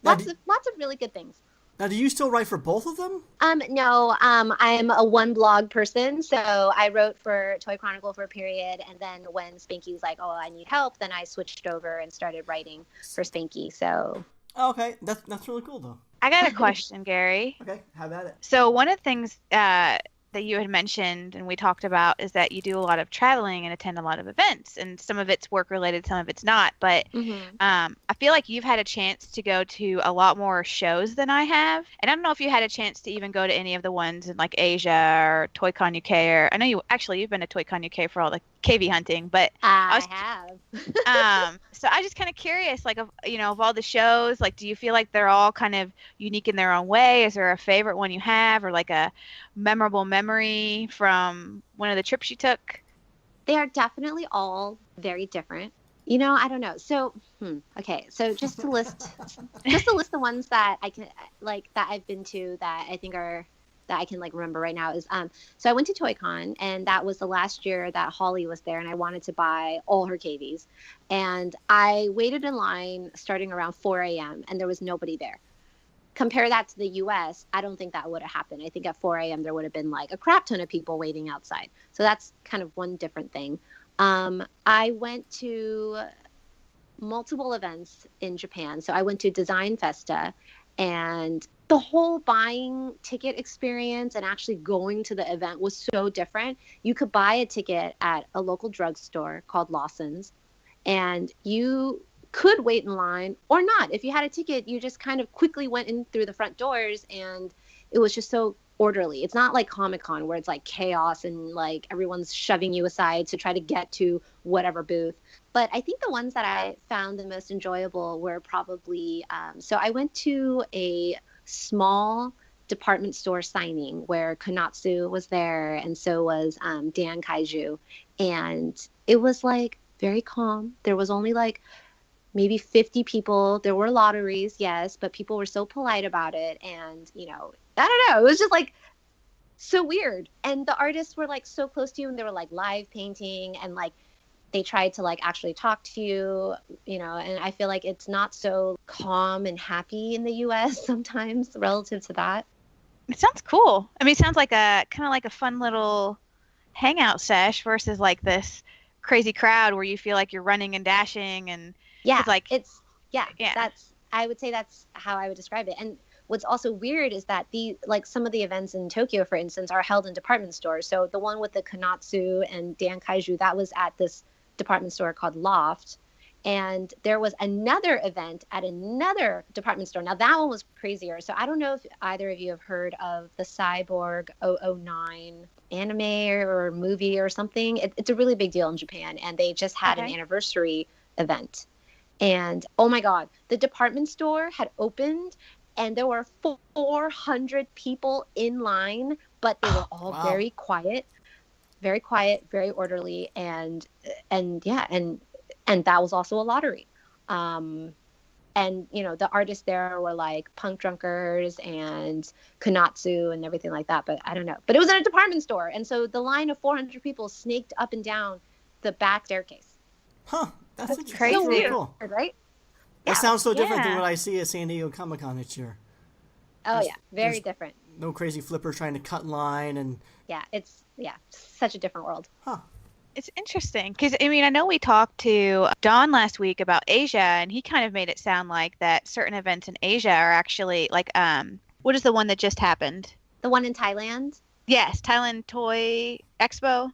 lots of really good things. Now, do you still write for both of them? No, I'm a one blog person. So I wrote for Toy Chronicle for a period. And then when Spanky was like, oh, I need help, then I switched over and started writing for Spanky. So. Okay. That's really cool, though. I got a question, Gary. Okay. How about it? So one of the things that you had mentioned and we talked about is that you do a lot of traveling and attend a lot of events, and some of it's work related, some of it's not. But I feel like you've had a chance to go to a lot more shows than I have. And I don't know if you had a chance to even go to any of the ones in like Asia or ToyCon UK, or I know you've been to ToyCon UK for all the KV hunting, but I have. So I just kind of curious, like, of all the shows, like, do you feel like they're all kind of unique in their own way? Is there a favorite one you have, or like a memorable memory from one of the trips you took? They are definitely all very different. I don't know. So, okay. So just to list the ones that I can like that I've been to that I think are that I can like remember right now is so I went to ToyCon, and that was the last year that Holly was there, and I wanted to buy all her KVs, and I waited in line starting around 4 a.m. and there was nobody there. Compare that to the US, I don't think that would have happened. I think at 4 a.m. there would have been like a crap ton of people waiting outside. So that's kind of one different thing. I went to multiple events in Japan. So I went to Design Festa, and the whole buying ticket experience and actually going to the event was so different. You could buy a ticket at a local drugstore called Lawson's, and you could wait in line or not. If you had a ticket, you just kind of quickly went in through the front doors, and it was just so orderly. It's not like Comic-Con where it's like chaos and like everyone's shoving you aside to try to get to whatever booth. But I think the ones that I found the most enjoyable were probably, so I went to a small department store signing where Konatsu was there, and so was Dan Kaiju. And it was like very calm. There was only like maybe 50 people. There were lotteries, yes, but people were so polite about it. And, you know, I don't know. It was just like so weird. And the artists were like so close to you, and they were like live painting, and like they tried to like actually talk to you, you know, and I feel like it's not so calm and happy in the US sometimes relative to that. It sounds cool. I mean, it sounds like a kind of like a fun little hangout sesh versus like this crazy crowd where you feel like you're running and dashing, and yeah, it's like yeah. That's, I would say that's how I would describe it. And what's also weird is that like some of the events in Tokyo, for instance, are held in department stores. So the one with the Konatsu and Dan Kaiju, that was at this department store called Loft. And there was another event at another department store. Now that one was crazier. So I don't know if either of you have heard of the Cyborg 009 anime or movie or something. It's a really big deal in Japan, and they just had an anniversary event. And oh my God, the department store had opened, and there were 400 people in line, but they were all very quiet, very orderly, and that was also a lottery. And you know, the artists there were like punk drunkers and Konatsu and everything like that. But I don't know. But it was in a department store, and so the line of 400 people snaked up and down the back staircase. Huh? That's crazy. So weird, cool. Right? That sounds so different than what I see at San Diego Comic-Con each year. Oh, very different. No crazy flippers trying to cut in line, and it's such a different world. Huh. It's interesting because, I mean, I know we talked to Don last week about Asia, and he kind of made it sound like that certain events in Asia are actually like, what is the one that just happened? The one in Thailand? Yes, Thailand Toy Expo.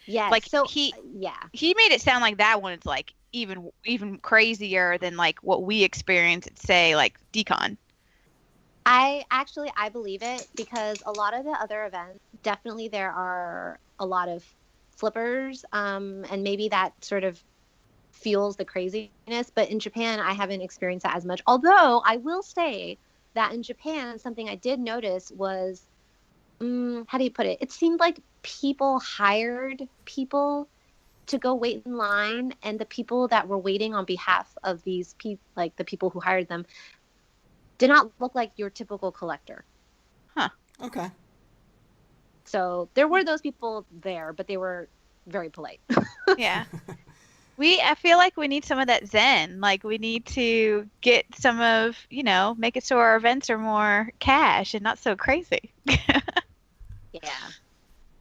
Yes. Like so, he made it sound like that one is like even crazier than like what we experience at, say, like Decon. I believe it, because a lot of the other events, definitely there are a lot of flippers, and maybe that sort of fuels the craziness. But in Japan, I haven't experienced that as much. Although I will say that in Japan, something I did notice was, how do you put it? It seemed like people hired people to go wait in line, and the people that were waiting on behalf of these people, like the people who hired them, did not look like your typical collector. Huh. Okay. So there were those people there, but they were very polite. Yeah. I feel like we need some of that zen. Like we need to get some of, you know, make it so our events are more cash and not so crazy. Yeah.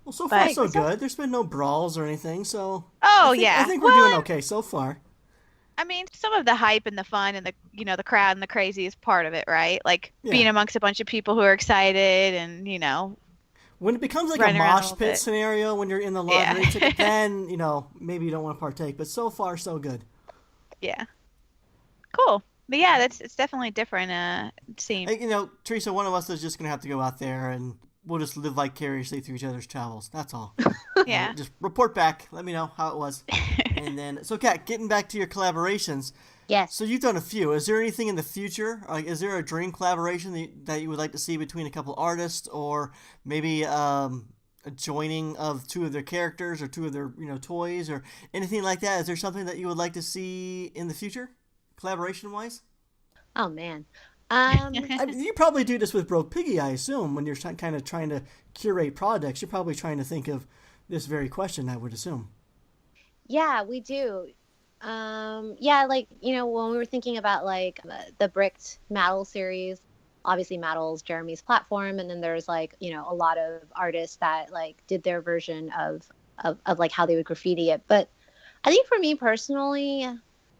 Well, so far so good. There's been no brawls or anything, so I think we're doing okay so far. I mean, some of the hype and the fun and the, you know, the crowd and the crazy is part of it, right? Like being amongst a bunch of people who are excited and, you know, when it becomes like a mosh pit scenario when you're in the lottery ticket, then, you know, maybe you don't want to partake. But so far, so good. Yeah. Cool. But yeah, it's definitely different. It seems. You know, Theresa, one of us is just going to have to go out there and we'll just live vicariously through each other's travels. That's all. Yeah. Just report back. Let me know how it was. And then, so Kat, getting back to your collaborations. Yes. So you've done a few. Is there anything in the future? Like, is there a dream collaboration that you would like to see between a couple artists, or maybe a joining of two of their characters or two of their, you know, toys or anything like that? Is there something that you would like to see in the future, collaboration-wise? Oh man. You probably do this with Broke Piggy, I assume, when you're kind of trying to curate projects. You're probably trying to think of this very question, I would assume. Yeah, we do. Yeah, like, you know, when we were thinking about like the Bricked Maddle series, obviously Maddle's Jeremy's platform, and then there's like, you know, a lot of artists that like did their version of of like how they would graffiti it. But I think for me personally,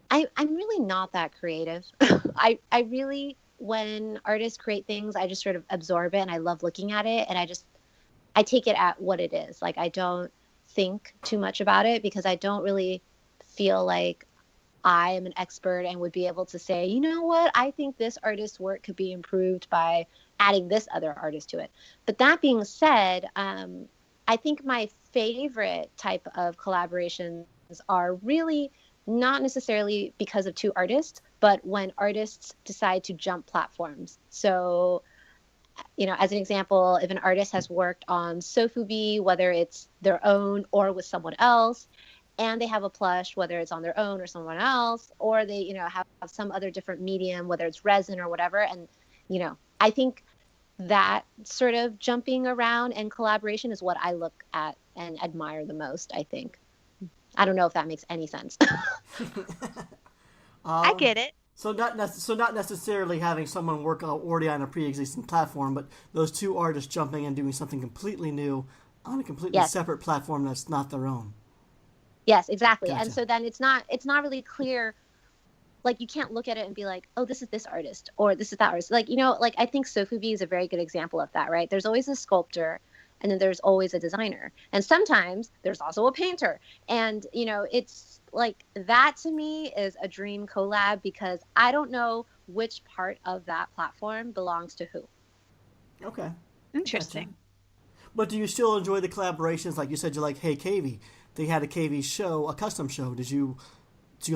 I'm really not that creative. I really, when artists create things, I just sort of absorb it and I love looking at it, and I take it at what it is. Like, I don't think too much about it because I don't really feel like I am an expert and would be able to say, you know what, I think this artist's work could be improved by adding this other artist to it. But that being said, I think my favorite type of collaborations are really not necessarily because of two artists, but when artists decide to jump platforms. So, you know, as an example, if an artist has worked on Sofubi, whether it's their own or with someone else, and they have a plush, whether it's on their own or someone else, or they, you know, have some other different medium, whether it's resin or whatever. And, you know, I think that sort of jumping around and collaboration is what I look at and admire the most, I think. I don't know if that makes any sense. I get it. So not necessarily having someone work already on a pre-existing platform, but those two artists jumping and doing something completely new on a completely separate platform that's not their own. Yes, exactly. Gotcha. And so then it's not really clear. Like, you can't look at it and be like, oh, this is this artist or this is that artist. Like, you know, like, I think Sofubi is a very good example of that, right? There's always a sculptor and then there's always a designer. And sometimes there's also a painter. And, you know, it's like, that to me is a dream collab because I don't know which part of that platform belongs to who. Okay. Interesting. Gotcha. But do you still enjoy the collaborations? Like you said, you like Hey KV. They had a KV show, a custom show. Do you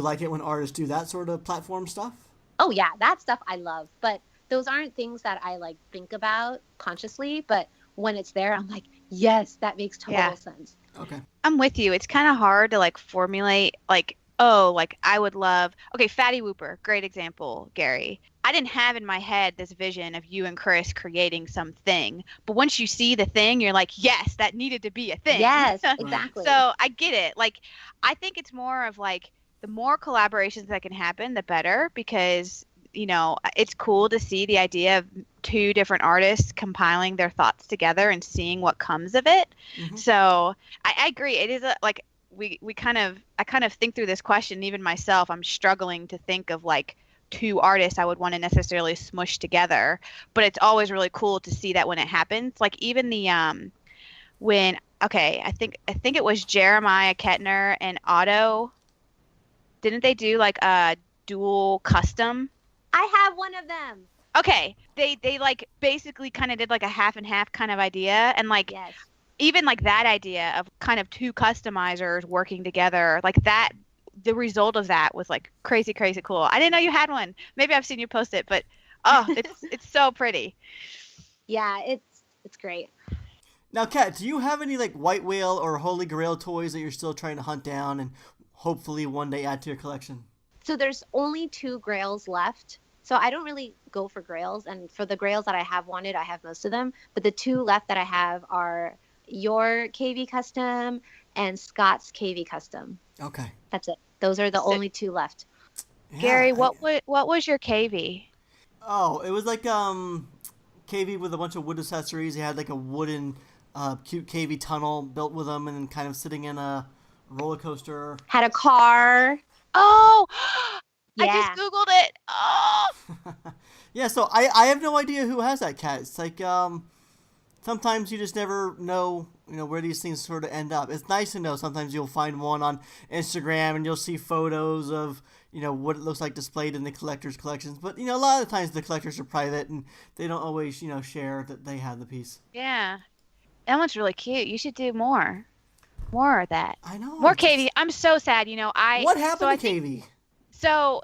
like it when artists do that sort of platform stuff? Oh yeah, that stuff I love. But those aren't things that I like think about consciously. But when it's there, I'm like, yes, that makes total sense. Okay. I'm with you. It's kind of hard to like formulate like, oh, like I would love, okay, Fatty Whooper, great example, Gary. I didn't have in my head this vision of you and Chris creating something, but once you see the thing, you're like, yes, that needed to be a thing. Yes, exactly. So I get it. Like, I think it's more of like, the more collaborations that can happen, the better, because, you know, it's cool to see the idea of two different artists compiling their thoughts together and seeing what comes of it. Mm-hmm. So I agree. It is like, I kind of think through this question, even myself, I'm struggling to think of like two artists I would want to necessarily smush together, but it's always really cool to see that when it happens. Like even the I think it was Jeremiah Kettner and Otto. Didn't they do like a dual custom? I have one of them. Okay, they like basically kind of did like a half and half kind of idea, and like even like that idea of kind of two customizers working together, like that, the result of that was like crazy cool. I didn't know you had one. Maybe I've seen you post it, but oh, it's so pretty. Yeah, it's great. Now, Kat, do you have any like White Whale or Holy Grail toys that you're still trying to hunt down and hopefully one day add to your collection? So there's only 2 grails left. So I don't really go for grails, and for the grails that I have wanted, I have most of them. But the 2 left that I have are your KV custom and Scott's KV custom. Okay. That's it. Those are the only 2 left. Yeah, Gary, what was your KV? Oh, it was like KV with a bunch of wood accessories. He had like a wooden cute KV tunnel built with them and kind of sitting in a roller coaster. Had a car. Oh, yeah. I just Googled it. Oh. Yeah, so I have no idea who has that, Cat. It's like sometimes you just never know, you know, where these things sort of end up. It's nice to know sometimes you'll find one on Instagram and you'll see photos of, you know, what it looks like displayed in the collector's collections. But, you know, a lot of the times the collectors are private and they don't always, you know, share that they have the piece. Yeah. That one's really cute. You should do more of that. I know. More KV. I'm so sad. You know, What happened to KV? So,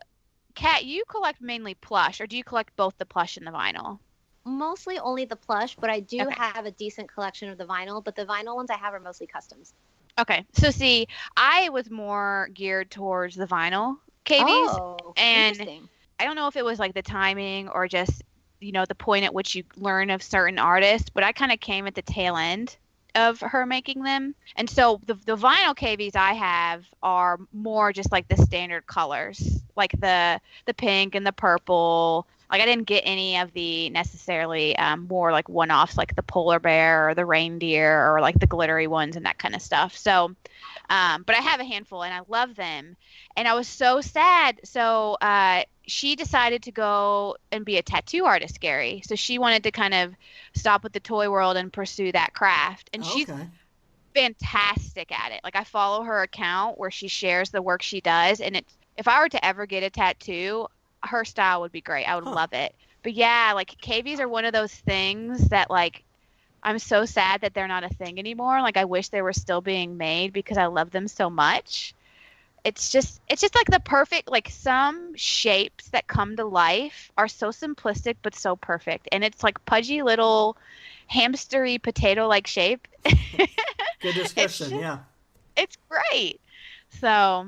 Kat, you collect mainly plush, or do you collect both the plush and the vinyl? Mostly only the plush, but I do have a decent collection of the vinyl. But the vinyl ones I have are mostly customs. Okay. So, see, I was more geared towards the vinyl KVs. Oh, and interesting. I don't know if it was like the timing or just, you know, the point at which you learn of certain artists, but I kind of came at the tail end of her making them. And so the vinyl KVs I have are more just like the standard colors, like the pink and the purple. Like I didn't get any of the necessarily more like one-offs like the polar bear or the reindeer or like the glittery ones and that kind of stuff. So, but I have a handful and I love them. And I was so sad. So she decided to go and be a tattoo artist, Gary. So she wanted to kind of stop with the toy world and pursue that craft. And she's fantastic at it. Like I follow her account where she shares the work she does. And if I were to ever get a tattoo, her style would be great. I would love it. But yeah, like KVs are one of those things that like I'm so sad that they're not a thing anymore. Like I wish they were still being made because I love them so much. It's just like the perfect, like some shapes that come to life are so simplistic but so perfect. And it's like pudgy little hamstery potato like shape. Good description, yeah. It's great. So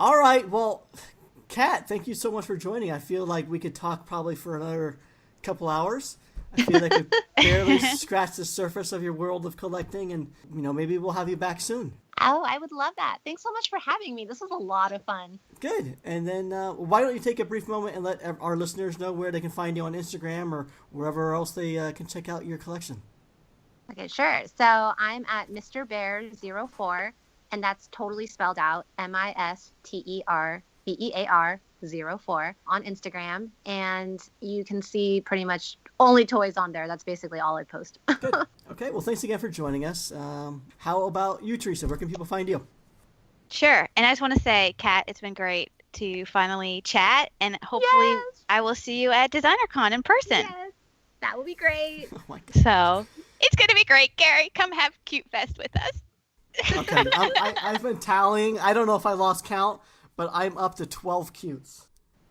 all right, well, Kat, thank you so much for joining. I feel like we could talk probably for another couple hours. I feel like we barely scratched the surface of your world of collecting, and maybe we'll have you back soon. Oh, I would love that. Thanks so much for having me. This was a lot of fun. Good. And then why don't you take a brief moment and let our listeners know where they can find you on Instagram or wherever else they can check out your collection. Okay, sure. So I'm at Mr. Bear 04, and that's totally spelled out, MisterBear 04 on Instagram. And you can see pretty much only toys on there. That's basically all I post. Good. Okay, well, thanks again for joining us. How about you, Theresa? Where can people find you? Sure. And I just want to say, Kat, it's been great to finally chat, and hopefully I will see you at DesignerCon in person. Yes, that will be great. Oh my God. So it's going to be great. Gary, come have Cute Fest with us. Okay, I've been tallying. I don't know if I lost count, but I'm up to 12 cutes.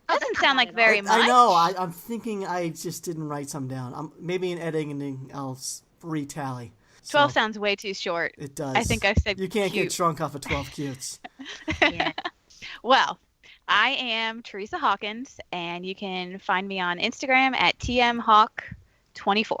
Doesn't sound like very much. I know. I'm thinking I just didn't write some down. Maybe in editing I'll retally. 12 sounds way too short. It does. I think I said you can't cute. get shrunk off of 12 cutes. Yeah. Well, I am Theresa Hawkins, and you can find me on Instagram at tmhawk24.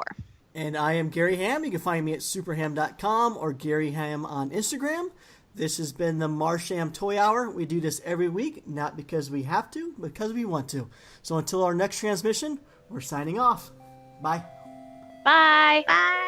And I am Gary Ham. You can find me at superham.com or Gary Ham on Instagram. This has been the Marsham Toy Hour. We do this every week, not because we have to, but because we want to. So until our next transmission, we're signing off. Bye. Bye. Bye.